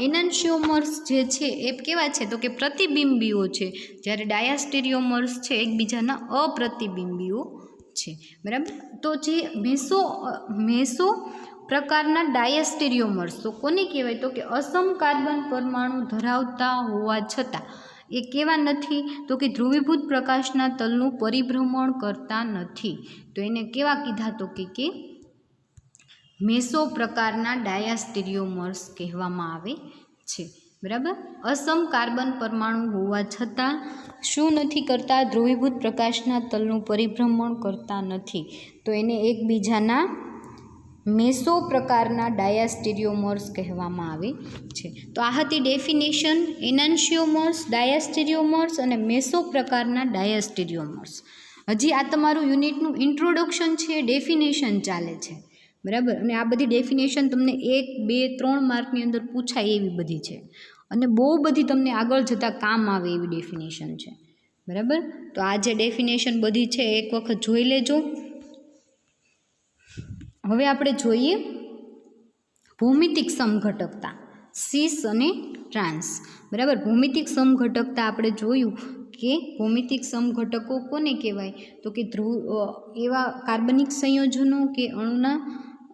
એનાન્શિયોમર્સ જે છે એ કેવા છે? તો કે પ્રતિબિંબીઓ છે, જ્યારે ડાયાસ્ટેરિયોમર્સ છે એકબીજાના અપ્રતિબિંબીઓ છે, બરાબર. તો જે મેસો પ્રકારના ડાયાસ્ટેરિયોમર્સ તો કોને કહેવાય? તો કે અસમ કાર્બન પરમાણુ ધરાવતા હોવા છતાં એ કેવા નથી? તો કે ધ્રુવીભૂત પ્રકાશના તલનું પરિભ્રમણ કરતા નથી, તો એને કેવા કીધા? તો કે મેસો પ્રકારના ડાયાસ્ટેરિયોમર્સ કહેવામાં આવે છે, બરાબર. અસમ કાર્બન પરમાણુ હોવા છતાં શું નથી કરતા? ધ્રુવીભૂત પ્રકાશના તલનું પરિભ્રમણ કરતા નથી, તો એને એકબીજાના મેસો પ્રકારના ડાયાસ્ટેરિયોમર્સ કહેવામાં આવે છે. તો આ હતી ડેફિનેશન એનાન્શિયોમર્સ, ડાયાસ્ટેરિયોમર્સ અને મેસો પ્રકારના ડાયાસ્ટેરિયોમર્સ. હજી આ તમારું યુનિટનું ઇન્ટ્રોડક્શન છે, ડેફિનેશન ચાલે છે, બરાબર. અને આ બધી ડેફિનેશન તમને 1, 2, 3 માર્કની અંદર પૂછાય એવી બધી છે અને બહુ બધી તમને આગળ જતાં કામ આવે એવી ડેફિનેશન છે, બરાબર. તો આ જે ડેફિનેશન બધી છે એક વખત જોઈ લેજો. હવે આપણે જોઈએ ભૌમિતિક સમઘટકતા, સીસ અને ટ્રાન્સ, બરાબર. ભૌમિતિક સમઘટકતા આપણે જોયું કે ભૌમિતિક સમઘટકો કોને કહેવાય? તો કે એવા કાર્બનિક સંયોજનો કે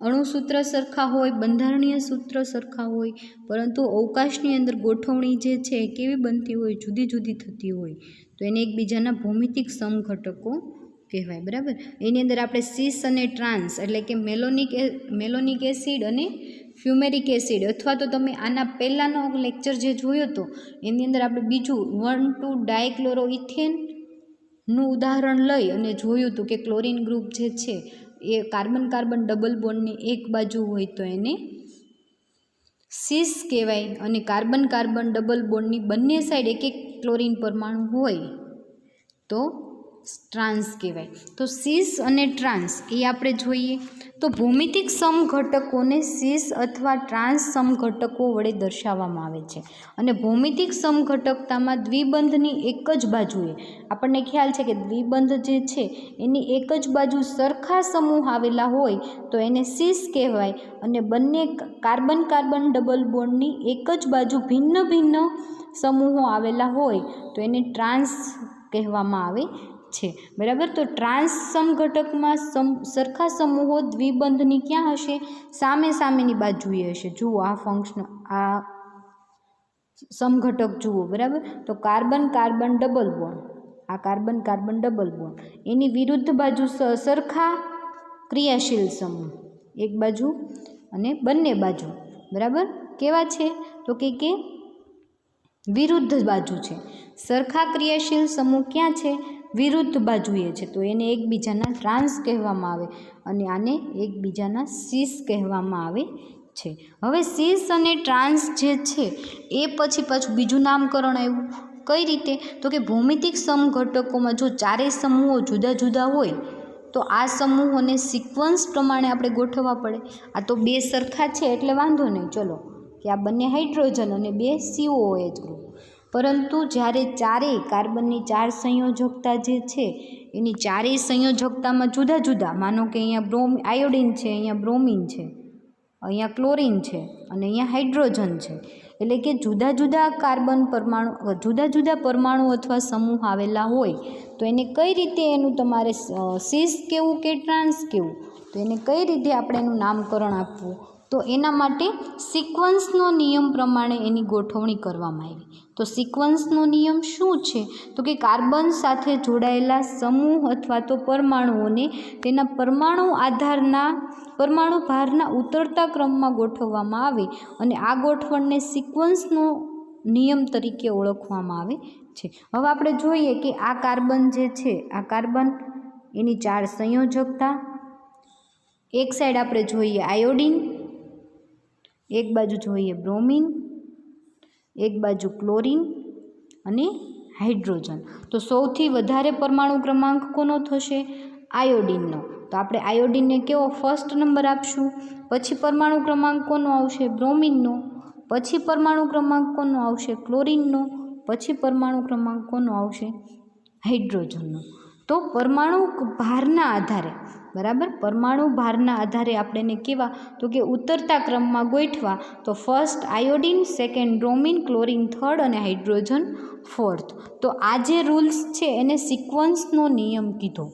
અણુ સૂત્ર સરખા હોય, બંધારણીય સૂત્ર સરખા હોય, પરંતુ અવકાશની અંદર ગોઠવણી જે છે એ કેવી બનતી હોય? જુદી જુદી થતી હોય, તો એને એકબીજાના ભૌમિતિક સમઘટકો કહેવાય, બરાબર. એની અંદર આપણે સીસ અને ટ્રાન્સ એટલે કે મેલોનિક એસિડ અને ફ્યુમેરિક એસિડ અથવા તો તમે આના પહેલાંનો લેક્ચર જે જોયો હતો એની અંદર આપણે બીજું 1,2 ડાયક્લોરોઇથેનનું ઉદાહરણ લઈ અને જોયું હતું કે ક્લોરીન ગ્રુપ જે છે એ કાર્બન કાર્બન ડબલ બોન્ડની એક બાજુ હોય તો એને સિસ કહેવાય અને કાર્બન કાર્બન ડબલ બોન્ડની બંને સાઈડ એક એક ક્લોરીન પરમાણુ હોય તો ટ્રાન્સ કહેવાય. તો સિસ અને ટ્રાન્સ એ આપણે જોઈએ. તો ભૌમિતિક સમઘટકોને સિસ અથવા ટ્રાન્સ સમઘટકો વડે દર્શાવવામાં આવે છે અને ભૌમિતિક સમઘટકતામાં દ્વિબંધની એક જ બાજુએ આપણને ખ્યાલ છે કે દ્વિબંધ જે છે એની એક જ બાજુ સરખા સમૂહ આવેલા હોય તો એને સિસ કહેવાય અને બંને કાર્બન કાર્બન ડબલ બોન્ડની એક જ બાજુ ભિન્ન ભિન્ન સમૂહો આવેલા હોય તો એને ટ્રાન્સ કહેવામાં આવે છે. બરાબર. તો ટ્રાન્સ સમઘટકમાં સરખા સમૂહો દ્વિબંધની ક્યાં હશે? સામે સામેની બાજુએ હશે. જુઓ આ આ સમઘટક જુઓ. બરાબર. તો કાર્બન કાર્બન ડબલ બોન્ડ, આ કાર્બન કાર્બન ડબલ બોન્ડ એની વિરુદ્ધ બાજુ સરખા ક્રિયાશીલ સમૂહ એક બાજુ અને બંને બાજુ. બરાબર. કેવા છે? તો કે વિરુદ્ધ બાજુ છે. સરખા ક્રિયાશીલ સમૂહ ક્યાં છે? વિરુદ્ધ બાજુએ છે. તો એને એકબીજાના ટ્રાન્સ કહેવામાં આવે અને આને એકબીજાના સિસ કહેવામાં આવે છે. હવે સિસ અને ટ્રાન્સ જે છે એ પછી પાછું બીજું નામકરણ આવ્યું. કઈ રીતે? તો કે ભૌમિતિક સમઘટકોમાં જો ચારેય સમૂહો જુદા જુદા હોય તો આ સમૂહોને સિક્વન્સ પ્રમાણે આપણે ગોઠવવા પડે. આ તો બે સરખા છે એટલે વાંધો નહીં, ચલો કે આ બંને હાઇડ્રોજન અને બે COOH ગ્રુપ. પરંતુ જ્યારે ચારેય કાર્બનની 4 સંયોજકતા જે છે એની ચારેય સંયોજકતામાં જુદા જુદા, માનો કે અહીંયા આયોડિન છે, અહીંયા બ્રોમિન છે, અહીંયા ક્લોરીન છે અને અહીંયા હાઇડ્રોજન છે, એટલે કે જુદા જુદા કાર્બન પરમાણુ જુદા જુદા પરમાણુ અથવા સમૂહ આવેલા હોય તો એને કઈ રીતે એનું તમારે સિસ કેવું કે ટ્રાન્સ કેવું, તો એને કઈ રીતે આપણે એનું નામકરણ આપવું? તો એના માટે સિક્વન્સનો નિયમ પ્રમાણે એની ગોઠવણી કરવામાં આવી. તો સિક્વન્સનો નિયમ શું છે? તો કે કાર્બન સાથે જોડાયેલા સમૂહ અથવા તો પરમાણુઓને તેના પરમાણુ ભારના ઉતરતા ક્રમમાં ગોઠવવામાં આવે અને આ ગોઠવણને સિક્વન્સનો નિયમ તરીકે ઓળખવામાં આવે છે. હવે આપણે જોઈએ કે આ કાર્બન જે છે, આ કાર્બન એની 4 સંયોજકતા, એક સાઈડ આપણે જોઈએ આયોડિન, એક બાજુ જોઈએ બ્રોમિન, એક બાજુ ક્લોરીન અને હાઇડ્રોજન. તો સૌથી વધારે પરમાણુ ક્રમાંક કોનો થશે? આયોડિનનો. તો આપણે આયોડિનને કેવો ફર્સ્ટ નંબર આપશું. પછી પરમાણુ ક્રમાંક કોનો આવશે? બ્રોમિનનો. પછી પરમાણુ ક્રમાંક કોનો આવશે? ક્લોરીનનો. પછી પરમાણુ ક્રમાંક કોનો આવશે? હાઇડ્રોજનનો. તો પરમાણુ ભારના આધારે, બરાબર, પરમાણુ ભારના આધારે આપણે એને કેવા? તો કે ઉતરતા ક્રમમાં ગોઠવા. તો first iodine, second bromine, chlorine third અને હાઇડ્રોજન ફોર્થ. તો આ જે રૂલ્સ છે એને સિક્વન્સનો નિયમ કીધો.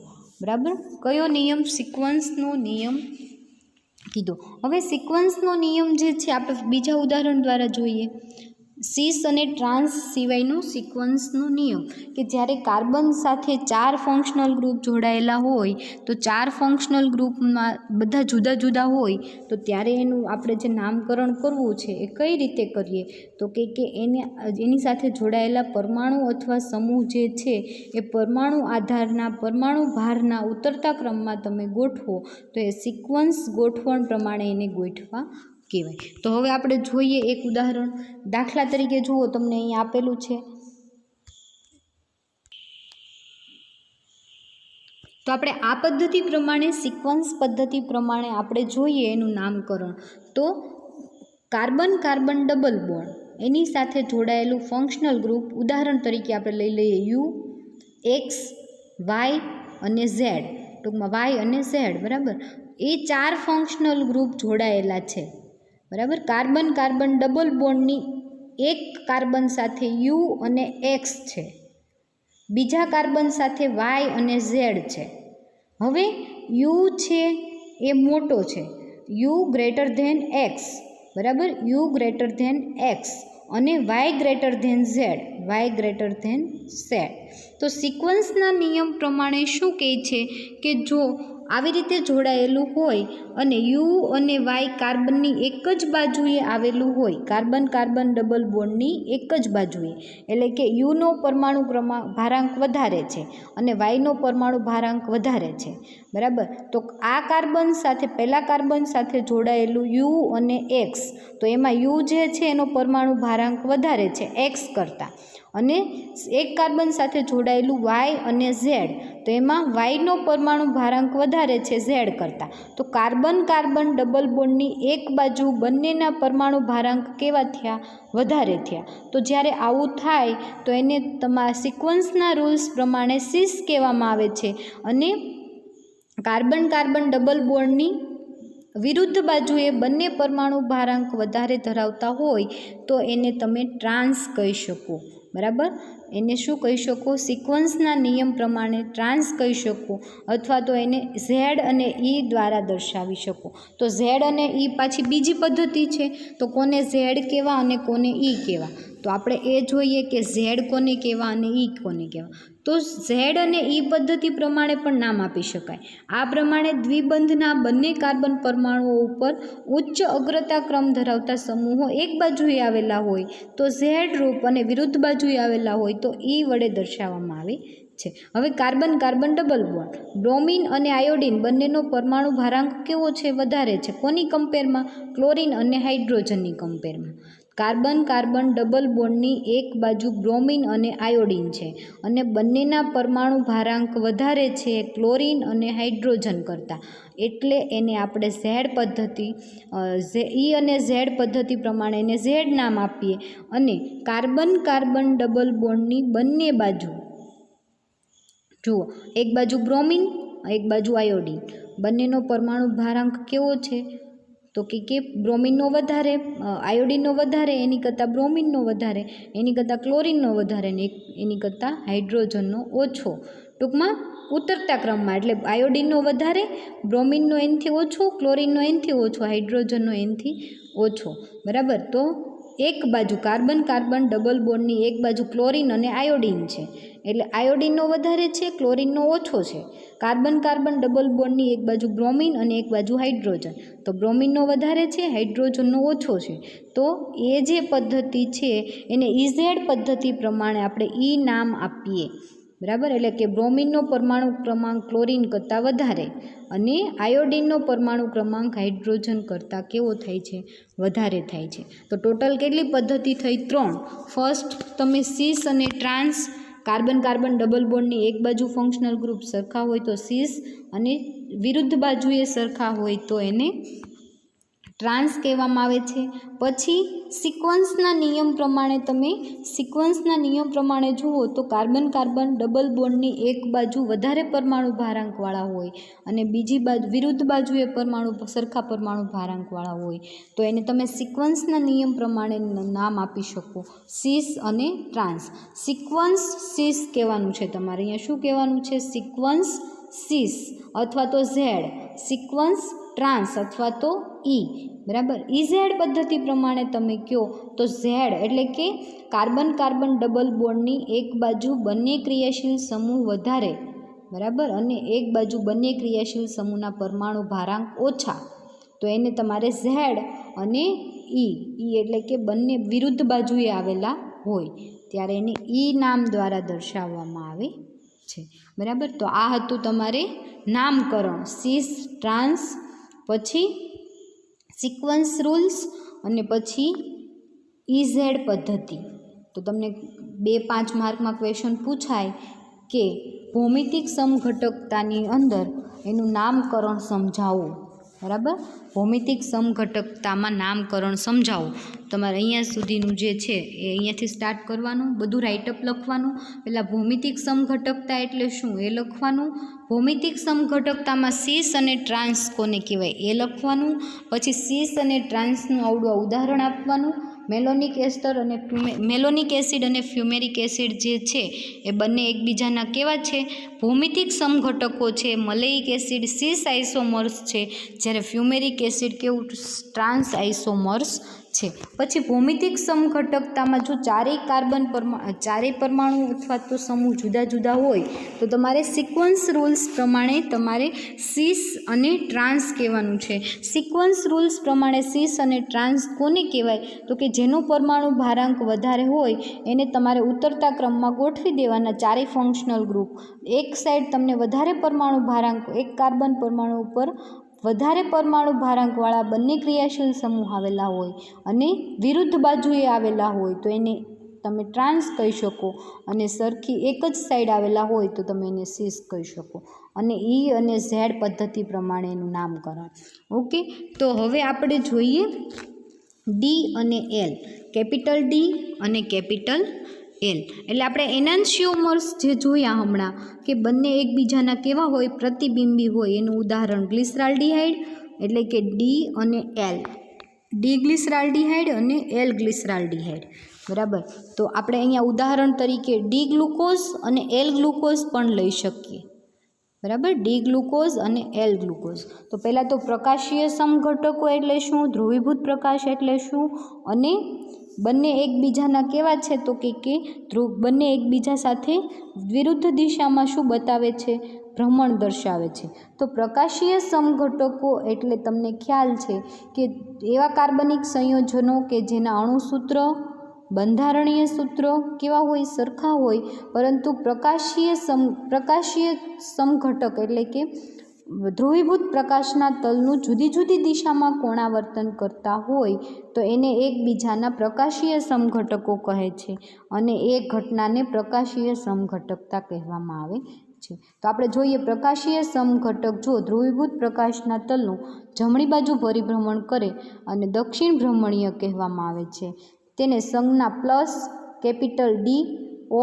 બરાબર. કયો નિયમ? સિક્વન્સનો નિયમ કીધો. હવે સિક્વન્સનો નિયમ જે છે આપણે બીજા ઉદાહરણ દ્વારા જોઈએ. સિસ અને ટ્રાન્સ સિવાયનો સિક્વન્સનો નિયમ કે જ્યારે કાર્બન સાથે 4 ફંક્શનલ ગ્રુપ જોડાયેલા હોય તો 4 ફંક્શનલ ગ્રુપમાં બધા જુદા જુદા હોય તો ત્યારે એનું આપણે જે નામકરણ કરવું છે એ કઈ રીતે કરીએ? તો કે એની સાથે જોડાયેલા પરમાણુ અથવા સમૂહ જે છે એ પરમાણુ આધારના પરમાણુ ભારના ઉતરતા ક્રમમાં તમે ગોઠવો તો એ સિક્વન્સ ગોઠવણ પ્રમાણે એને ગોઠવા કહેવાય. તો હવે આપણે જોઈએ એક ઉદાહરણ. દાખલા તરીકે જુઓ, તમને અહીં આપેલું છે. તો આપણે આ પદ્ધતિ પ્રમાણે, સિક્વન્સ પદ્ધતિ પ્રમાણે આપણે જોઈએ એનું નામકરણ. તો કાર્બન કાર્બન ડબલ બોન્ડ એની સાથે જોડાયેલું ફંક્શનલ ગ્રુપ, ઉદાહરણ તરીકે આપણે લઈ લઈએ યુ, એક્સ, વાય અને ઝેડ. ટૂંકમાં વાય અને ઝેડ. બરાબર. એ 4 ફંક્શનલ ગ્રુપ જોડાયેલા છે. બરાબર. કાર્બન કાર્બન ડબલ બોન્ડની એક કાર્બન સાથે યુ અને એક્સ છે, બીજા કાર્બન સાથે વાય અને ઝેડ છે. હવે યુ છે એ મોટો છે, યુ ગ્રેટર ધેન એક્સ. બરાબર. યુ ગ્રેટર ધેન એક્સ અને Y greater than Z, Y greater than Z. તો સિક્વન્સના નિયમ પ્રમાણે શું કહે છે કે જો આવી રીતે જોડાયેલું હોય અને યુ અને વાય કાર્બનની એક જ બાજુએ આવેલું હોય, કાર્બન કાર્બન ડબલ બોન્ડની એક જ બાજુએ, એટલે કે યુનો પરમાણુ ભારાંક વધારે છે અને વાયનો પરમાણુ ભારાંક વધારે છે, બરાબર. તો આ કાર્બન સાથે પહેલા કાર્બન સાથે જોડાયેલું યુ અને એક્સ, તો એમાં યુ જે છે એનો પરમાણુ ભારાંક વધારે છે એક્સ કરતાં, અને એક કાર્બન સાથે જોડાયેલું વાય અને ઝેડ, તો એમાં વાયનો પરમાણુ ભારાંક વધારે છે ઝેડ કરતાં. તો કાર્બન કાર્બન ડબલ બોન્ડની એક બાજુ બંનેના પરમાણુ ભારાંક કેવા થયા? વધારે થયા. તો જ્યારે આવું થાય તો એને તમારા સિક્વન્સના રૂલ્સ પ્રમાણે સિસ કહેવામાં આવે છે, અને કાર્બન કાર્બન ડબલ બોન્ડની વિરુદ્ધ બાજુએ બંને પરમાણુ ભારાંક વધારે ધરાવતા હોય તો એને તમે ટ્રાન્સ કહી શકો, બરાબર. એને શું કહી શકો? સિક્વન્સના નિયમ પ્રમાણે ટ્રાન્સ કહી શકો, અથવા તો એને ઝેડ અને ઈ દ્વારા દર્શાવી શકો. તો ઝેડ અને ઈ પાછી બીજી પદ્ધતિ છે, તો કોને ઝેડ કહેવા અને કોને ઈ કહેવા? તો આપણે એ જોઈએ કે ઝેડ કોને કહેવા અને ઈ કોને કહેવા. તો ઝેડ અને ઈ પદ્ધતિ પ્રમાણે પણ નામ આપી શકાય. આ પ્રમાણે દ્વિબંધના બંને કાર્બન પરમાણુઓ ઉપર ઉચ્ચ અગ્રતા ક્રમ ધરાવતા સમૂહો એક બાજુએ આવેલા હોય તો ઝેડ રૂપ અને વિરુદ્ધ બાજુએ આવેલા હોય તો ઈ વડે દર્શાવવામાં આવે છે. હવે carbon carbon double bond, bromine અને આયોડિન બંનેનો પરમાણુ ભારાંક કેવો છે? વધારે છે. કોની કમ્પેરમાં? ક્લોરિન અને હાઇડ્રોજનની કમ્પેરમાં. કાર્બન કાર્બન ડબલ બોન્ડની એક બાજુ બ્રોમિન અને આયોડિન છે અને બંનેના પરમાણુ ભારાંક વધારે છે ક્લોરિન અને હાઇડ્રોજન કરતાં, એટલે એને આપણે ઝેડ પદ્ધતિ ઈ અને ઝેડ પદ્ધતિ પ્રમાણે એને ઝેડ નામ આપીએ. અને કાર્બન કાર્બન ડબલ બોન્ડની બંને બાજુ જુઓ, એક બાજુ બ્રોમિન, એક બાજુ આયોડિન, બંનેનો પરમાણુ ભારાંક કેવો છે? તો કે બ્રોમિનનો વધારે, આયોડિનનો વધારે, એની કરતાં બ્રોમિનનો વધારે, એની કરતાં ક્લોરિનનો વધારે, ને એની કરતાં હાઇડ્રોજનનો ઓછો. ટૂંકમાં ઉતરતા ક્રમમાં, એટલે આયોડિનનો વધારે, બ્રોમિનનો એનથી ઓછો, ક્લોરિનનો એનથી ઓછો, હાઇડ્રોજનનો એનથી ઓછો, બરાબર. તો એક બાજુ કાર્બન કાર્બન ડબલ બોન્ડની એક બાજુ ક્લોરિન અને આયોડિન છે, એટલે આયોડિનનો વધારે છે, ક્લોરિનનો ઓછો છે. કાર્બન કાર્બન ડબલ બોન્ડની એક બાજુ બ્રોમિન અને એક બાજુ હાઇડ્રોજન, તો બ્રોમિનનો વધારે છે, હાઇડ્રોજનનો ઓછો છે. તો એ જે પદ્ધતિ છે એને ઇઝેડ પદ્ધતિ પ્રમાણે આપણે ઈ નામ આપીએ, બરાબર. એટલે કે બ્રોમિનનો પરમાણુ ક્રમાંક ક્લોરિન કરતાં વધારે અને આયોડિનનો પરમાણુ ક્રમાંક હાઇડ્રોજન કરતાં કેવો થાય છે? વધારે થાય છે. તો ટોટલ કેટલી પદ્ધતિ થઈ? 3. ફર્સ્ટ તમે સિસ અને ટ્રાન્સ, કાર્બન કાર્બન ડબલ બોન્ડની એક બાજુ ફંક્શનલ ગ્રુપ સરખા હોય તો સિસ અને વિરુદ્ધ બાજુએ સરખા હોય તો એને ટ્રાન્સ કહેવામાં આવે છે. પછી સિક્વન્સના નિયમ પ્રમાણે તમે સિક્વન્સના નિયમ પ્રમાણે જુઓ તો કાર્બન કાર્બન ડબલ બોન્ડની એક બાજુ વધારે પરમાણુ ભારાંકવાળા હોય અને બીજી બાજુ વિરુદ્ધ બાજુએ સરખા પરમાણુ ભારાંકવાળા હોય તો એને તમે સિક્વન્સના નિયમ પ્રમાણે નામ આપી શકો, સિસ અને ટ્રાન્સ. સિક્વન્સ સિસ કહેવાનું છે તમારે, અહીંયા શું કહેવાનું છે? સિક્વન્સ સિસ અથવા તો ઝેડ, સિક્વન્સ ટ્રાન્સ અથવા તો ઈ, બરાબર. ઇઝેડ પદ્ધતિ પ્રમાણે તમે કહો તો ઝેડ એટલે કે કાર્બન કાર્બન ડબલ બોન્ડની એક બાજુ બંને ક્રિયાશીલ સમૂહ વધારે, બરાબર, અને એક બાજુ બંને ક્રિયાશીલ સમૂહના પરમાણુ ભારાંક ઓછા, તો એને તમારે ઝેડ અને ઈ એટલે કે બંને વિરુદ્ધ બાજુએ આવેલા હોય ત્યારે એને ઈ નામ દ્વારા દર્શાવવામાં આવે છે, બરાબર. તો આ હતું તમારે નામકરણ, સિસ, ટ્રાન્સ, પછી સિક્વન્સ રૂલ્સ અને પછી ઇઝેડ પદ્ધતિ. તો તમને 2-5 માર્કમાં ક્વેશ્ચન પૂછાય કે ભૌમિતિક સમઘટકતાની અંદર એનું નામકરણ સમજાવો, બરાબર. ભૌમિતિક સમઘટકતામાં નામકરણ સમજાવો. તમારે અહીંયા સુધીનું જે છે એ અહીંયાથી સ્ટાર્ટ કરવાનું, બધું રાઇટઅપ લખવાનું. પહેલાં ભૌમિતિક સમઘટકતા એટલે શું એ લખવાનું, ભૌમિતિક સમઘટકતામાં સિસ અને ટ્રાન્સ કોને કહેવાય એ લખવાનું, પછી સિસ અને ટ્રાન્સનું આવડું ઉદાહરણ આપવાનું. મેલોનિક એસિડ અને ફ્યુમેરિક એસિડ જે છે એ બંને એકબીજાના કેવા છે? ભૌમિતિક સમઘટકો છે. મલેઇક એસિડ સિસ આઇસોમર્સ છે, જ્યારે ફ્યુમેરિક એસિડ કેવું? ટ્રાન્સ આઇસોમર્સ છે। પછી ભૌમિતિક સમઘટકતામાં જો ચારેય પરમાણુ અથવા તો સમૂહ જુદા જુદા હોય તો તમારે સિક્વન્સ રૂલ્સ પ્રમાણે તમારે સિસ અને ટ્રાન્સ કહેવાનું છે। સિક્વન્સ રૂલ્સ પ્રમાણે સિસ અને ટ્રાન્સ કોને કહેવાય તો કે જેનો પરમાણુ ભારાંક વધારે હોય એને તમારે ઉતરતા ક્રમમાં ગોઠવી દેવાના ચારેય ફંક્શનલ ગ્રુપ। એક સાઈડ તમને વધારે પરમાણુ ભારાંક, એક કાર્બન પરમાણુ ઉપર વધારે પરમાણુ ભારાંકવાળા બંને ક્રિયાશીલ સમૂહ આવેલા હોય અને વિરુદ્ધ બાજુએ આવેલા હોય તો એને તમે ટ્રાન્સ કહી શકો, અને સરખી એક જ સાઈડ આવેલા હોય તો તમે એને સિસ કહી શકો, અને ઈ અને ઝેડ પદ્ધતિ પ્રમાણે એનું નામકરણ। ઓકે, તો હવે આપણે જોઈએ ડી અને એલ, કેપિટલ ડી અને કેપિટલ એલ। એટલે આપણે એનાન્શિયોમર્સ જે જોયા હમણાં કે બંને એકબીજાના કેવા હોય, પ્રતિબિંબી હોય, એનું ઉદાહરણ ગ્લિસરાલ્ડિહાઇડ એટલે કે ડી અને એલ, ડી ગ્લિસરાલ્ડિહાઇડ અને એલ ગ્લિસરાલ્ડિહાઇડ, બરાબર। તો આપણે અહીંયા ઉદાહરણ તરીકે ડી ગ્લુકોઝ અને એલ ગ્લુકોઝ પણ લઈ શકીએ, બરાબર, ડી ગ્લુકોઝ અને એલ ગ્લુકોઝ। તો પહેલાં તો પ્રકાશીય સમઘટકો એટલે શું, ધ્રુવીભૂત પ્રકાશ એટલે શું, અને બંને એકબીજાના કેવા છે તો કે બંને એકબીજા સાથે વિરુદ્ધ દિશામાં શું બતાવે છે, ભ્રમણ દર્શાવે છે। તો પ્રકાશીય સમઘટકો એટલે તમને ખ્યાલ છે કે એવા કાર્બનિક સંયોજનો કે જેના અણુસૂત્ર, બંધારણીય સૂત્રો કેવા હોય, સરખા હોય, પરંતુ પ્રકાશીય સમઘટક એટલે કે ધ્રુવીભૂત પ્રકાશના તલનું જુદી જુદી દિશામાં કોણાવર્તન કરતા હોય તો એને એકબીજાના પ્રકાશીય સમઘટકો કહે છે, અને એ ઘટનાને પ્રકાશીય સમઘટકતા કહેવામાં આવે છે। તો આપણે જોઈએ પ્રકાશીય સમઘટક જો ધ્રુવીભૂત પ્રકાશના તલનું જમણી બાજુ પરિભ્રમણ કરે અને દક્ષિણ ભ્રમણીય કહેવામાં આવે છે, તેને સંજ્ઞા પ્લસ, કેપિટલ ડી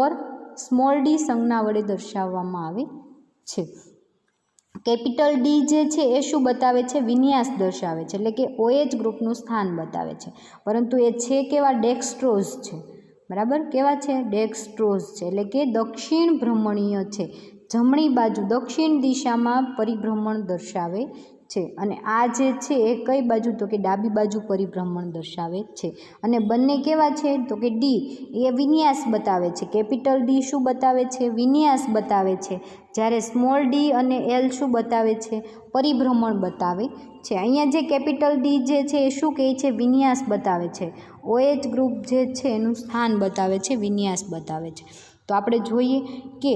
ઓર સ્મોલ ડી સંજ્ઞા વડે દર્શાવવામાં આવે છે। કેપિટલ ડી જે છે એ શું બતાવે છે, વિન્યાસ દર્શાવે છે, એટલે કે OH ગ્રુપનું સ્થાન બતાવે છે, પરંતુ એ છે કેવા, ડેક્સ્ટ્રોઝ છે, બરાબર, કેવા છે, ડેક્સ્ટ્રોઝ છે, એટલે કે દક્ષિણ ભ્રમણીય છે, જમણી બાજુ દક્ષિણ દિશામાં પરિભ્રમણ દર્શાવે છે, અને આ જે છે એ કઈ બાજુ તો કે ડાબી બાજુ પરિભ્રમણ દર્શાવે છે। અને બંને કેવા છે તો કે ડી એ વિન્યાસ બતાવે છે, કેપિટલ ડી શું બતાવે છે, વિન્યાસ બતાવે છે, જ્યારે સ્મોલ ડી અને એલ શું બતાવે છે, પરિભ્રમણ બતાવે છે। અહીંયા જે કેપિટલ ડી જે છે એ શું કહે છે, વિન્યાસ બતાવે છે, OH ગ્રુપ જે છે એનું સ્થાન બતાવે છે, વિન્યાસ બતાવે છે। તો આપણે જોઈએ કે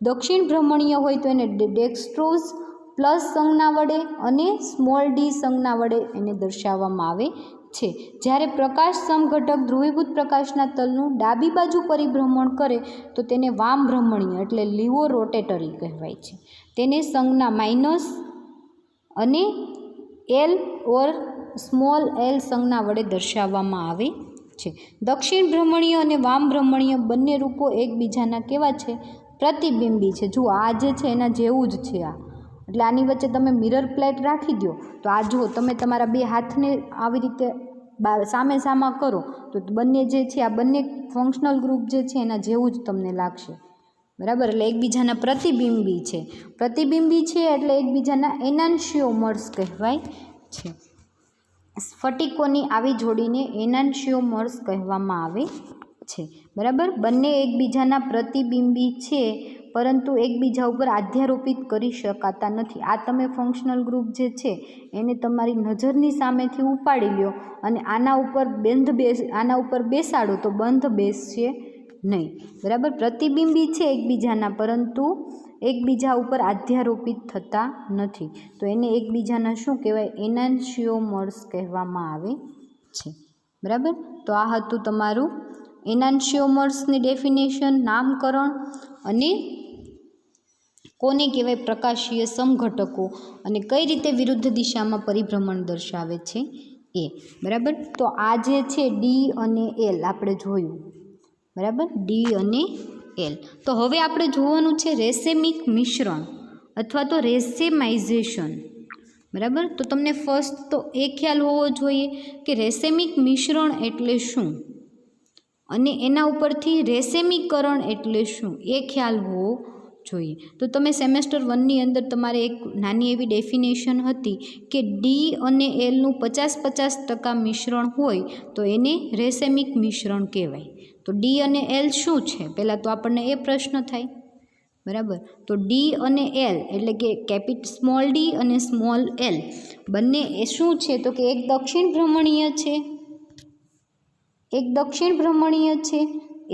દક્ષિણ ભ્રમણીય હોય તો એને ડેક્સ્ટ્રોઝ પ્લસ સંજ્ઞા વડે અને સ્મોલ ડી સંજ્ઞા વડે એને દર્શાવવામાં આવે છે। જ્યારે પ્રકાશ સમઘટક ધ્રુવીભૂત પ્રકાશના તલનું ડાબી બાજુ પરિભ્રમણ કરે તો તેને વામ ભ્રમણીય એટલે લીવો રોટેટરી કહેવાય છે, તેને સંજ્ઞા માઇનસ અને એલ ઓર સ્મોલ એલ સંજ્ઞા વડે દર્શાવવામાં આવે છે। દક્ષિણ ભ્રમણીય અને વામ ભ્રમણીય બંને રૂપો એકબીજાના કેવા છે, પ્રતિબિંબી છે। જુઓ આ જે છે એના જેવું જ છે આ, એટલે આની વચ્ચે તમે મિરર પ્લેટ રાખી દો તો આ જુઓ તમે તમારા બે હાથને આવી રીતે સામે સામા કરો તો બંને જે છે આ બંને ફંક્શનલ ગ્રુપ જે છે એના જેવું જ તમને લાગશે, બરાબર, એટલે એકબીજાના પ્રતિબિંબી છે, પ્રતિબિંબી છે એટલે એકબીજાના એનાન્શિયોમર્સ કહેવાય છે। સ્ફટિકોની આવી જોડીને એનાન્શિયોમર્સ કહેવામાં આવે છે, બરાબર। બંને એકબીજાના પ્રતિબિંબી છે પરંતુ એકબીજા ઉપર આધ્યારોપિત કરી શકાતા નથી। આ તમે ફંક્શનલ ગ્રુપ જે છે એને તમારી નજરની સામેથી ઉપાડી લ્યો અને આના ઉપર બેસાડો તો બંધ બેસશે નહીં, બરાબર। પ્રતિબિંબી છે એકબીજાના પરંતુ એકબીજા ઉપર આધ્યારોપિત થતા નથી, તો એને એકબીજાના શું કહેવાય, એનાન્શિયોમર્સ કહેવામાં આવે છે, બરાબર। તો આ હતું તમારું એનાન્શિયોમર્સની ડેફિનેશન, નામકરણ અને કોને કહેવાય પ્રકાશીય સમઘટકો અને કઈ રીતે વિરુદ્ધ દિશામાં પરિભ્રમણ દર્શાવે છે એ, બરાબર। તો આ જે છે ડી અને એલ આપણે જોયું, બરાબર, ડી અને એલ। તો હવે આપણે જોવાનું છે રેસેમિક મિશ્રણ અથવા તો રેસેમાઇઝેશન, બરાબર। તો તમને ફર્સ્ટ તો એ ખ્યાલ હોવો જોઈએ કે રેસેમિક મિશ્રણ એટલે શું અને એના ઉપરથી રેસેમીકરણ એટલે શું એ ખ્યાલ હોવો જોઈએ. તો તમે સેમેસ્ટર 1ની અંદર તમારે એક નાની એવી ડેફિનેશન હતી કે ડી અને એલનું 50-50% મિશ્રણ હોય તો એને રેસેમિક મિશ્રણ કહેવાય. તો ડી અને એલ શું છે પહેલાં તો આપણને એ પ્રશ્ન થાય, બરાબર. તો ડી અને એલ એટલે કે સ્મોલ ડી અને સ્મોલ એલ બંને એ શું છે તો કે એક દક્ષિણ ભ્રમણીય છે,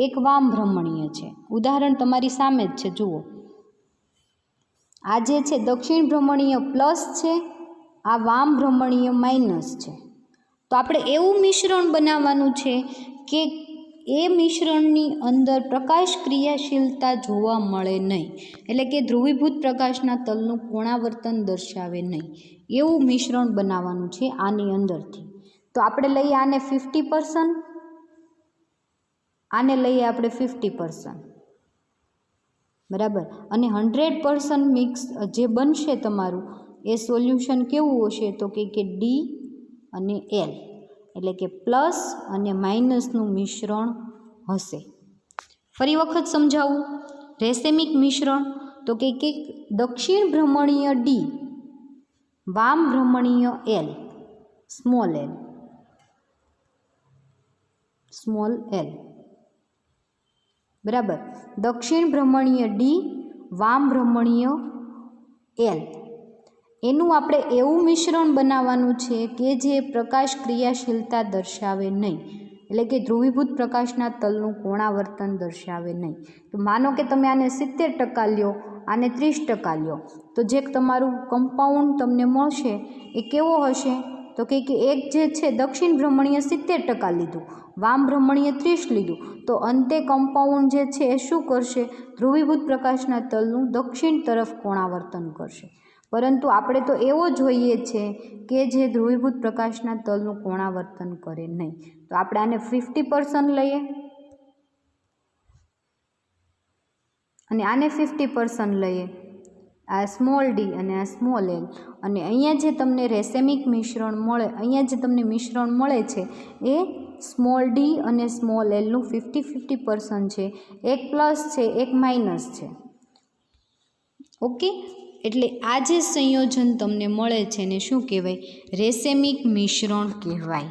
એક વામ ભ્રમણીય છે. ઉદાહરણ તમારી સામે જ છે, જુઓ. આ જે છે દક્ષિણ ભ્રમણીય પ્લસ છે, આ વામ ભ્રમણીય માઇનસ છે. તો આપણે એવું મિશ્રણ બનાવવાનું છે કે એ મિશ્રણની અંદર પ્રકાશ ક્રિયાશીલતા જોવા મળે નહીં, એટલે કે ધ્રુવીભૂત પ્રકાશના તલનું કોણાવર્તન દર્શાવે નહીં એવું મિશ્રણ બનાવવાનું છે આની અંદરથી. તો આપણે લઈએ આને 50%, આને લઈએ આપણે 50%, બરાબર. અને 100% મિક્સ જે બનશે તમારું એ સોલ્યુશન કેવું હશે તો કે ડી અને એલ એટલે કે પ્લસ અને માઇનસનું મિશ્રણ હશે. ફરી વખત સમજાવું. રેસેમિક મિશ્રણ તો કે દક્ષિણ ભ્રમણીય ડી, વામ ભ્રમણીય એલ, સ્મોલ એલ, બરાબર. દક્ષિણ ભ્રમણીય ડી, વામ ભ્રમણીય એલ, એનું આપણે એવું મિશ્રણ બનાવવાનું છે કે જે પ્રકાશ ક્રિયાશીલતા દર્શાવે નહીં, એટલે કે ધ્રુવીભૂત પ્રકાશના તલનું કોણાવર્તન દર્શાવે નહીં. તો માનો કે તમે આને 70% લ્યો, આને 30% લ્યો, તો જે તમારું કમ્પાઉન્ડ તમને મળશે એ કેવો હશે તો કે એક જે છે દક્ષિણ ભ્રમણીય 70% લીધું, વામ ભ્રમણીય 30 લીધું, તો અંતે કમ્પાઉન્ડ જે છે એ શું કરશે, ધ્રુવીભૂત પ્રકાશના તલનું દક્ષિણ તરફ કોણાવર્તન કરશે. પરંતુ આપણે તો એવો જોઈએ છે કે જે ધ્રુવીભૂત પ્રકાશના તલનું કોણાવર્તન કરે નહીં. તો આપણે આને 50% લઈએ અને આને 50% લઈએ, આ સ્મોલ ડી અને આ સ્મોલ એલ. અને અહીંયા જે તમને રેસેમિક મિશ્રણ મળે, અહીંયા જે તમને મિશ્રણ મળે છે એ સ્મોલ ડી અને સ્મોલ એલનું 50-50% છે, એક પ્લસ છે એક માઇનસ છે. ઓકે, એટલે આ જે સંયોજન તમને મળે છે ને શું કહેવાય, રેસેમિક મિશ્રણ કહેવાય,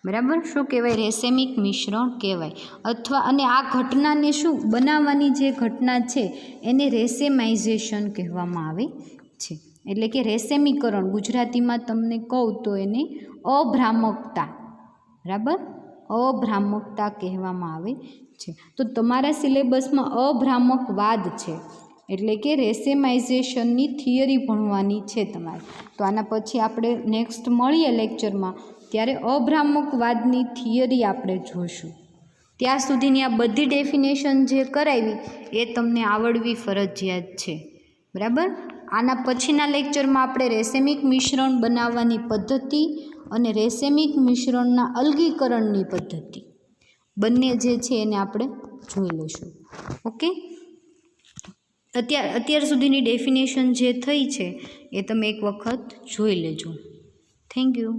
બરાબર. શું કહેવાય, રેસેમિક મિશ્રણ કહેવાય. અથવા અને આ ઘટનાને શું બનાવવાની જે ઘટના છે એને રેસેમાઇઝેશન કહેવામાં આવે છે, એટલે કે રેસેમીકરણ ગુજરાતીમાં તમને કહું તો એને અભ્રામકતા, બરાબર, અભ્રામકતા કહેવામાં આવે છે. તો તમારા સિલેબસમાં અભ્રામકવાદ છે, એટલે કે રેસેમાઇઝેશનની થિયરી ભણવાની છે તમારે. તો આના પછી આપણે નેક્સ્ટ મળીએ લેક્ચરમાં, ત્યારે અભ્રામકવાદની થિયરી આપણે જોઈશું. ત્યાં સુધીની આ બધી ડેફિનેશન જે કરાવી એ તમને આવડવી ફરજિયાત છે, બરાબર. આના પછીના લેક્ચરમાં આપણે રેસેમિક મિશ્રણ બનાવવાની પદ્ધતિ અને રેસેમિક મિશ્રણના અલગીકરણની પદ્ધતિ બંને જે છે એને આપણે જોઈ લઈશું. ઓકે, અત્યાર સુધીની ડેફિનેશન જે થઈ છે એ તમે એક વખત જોઈ લેજો. Thank you.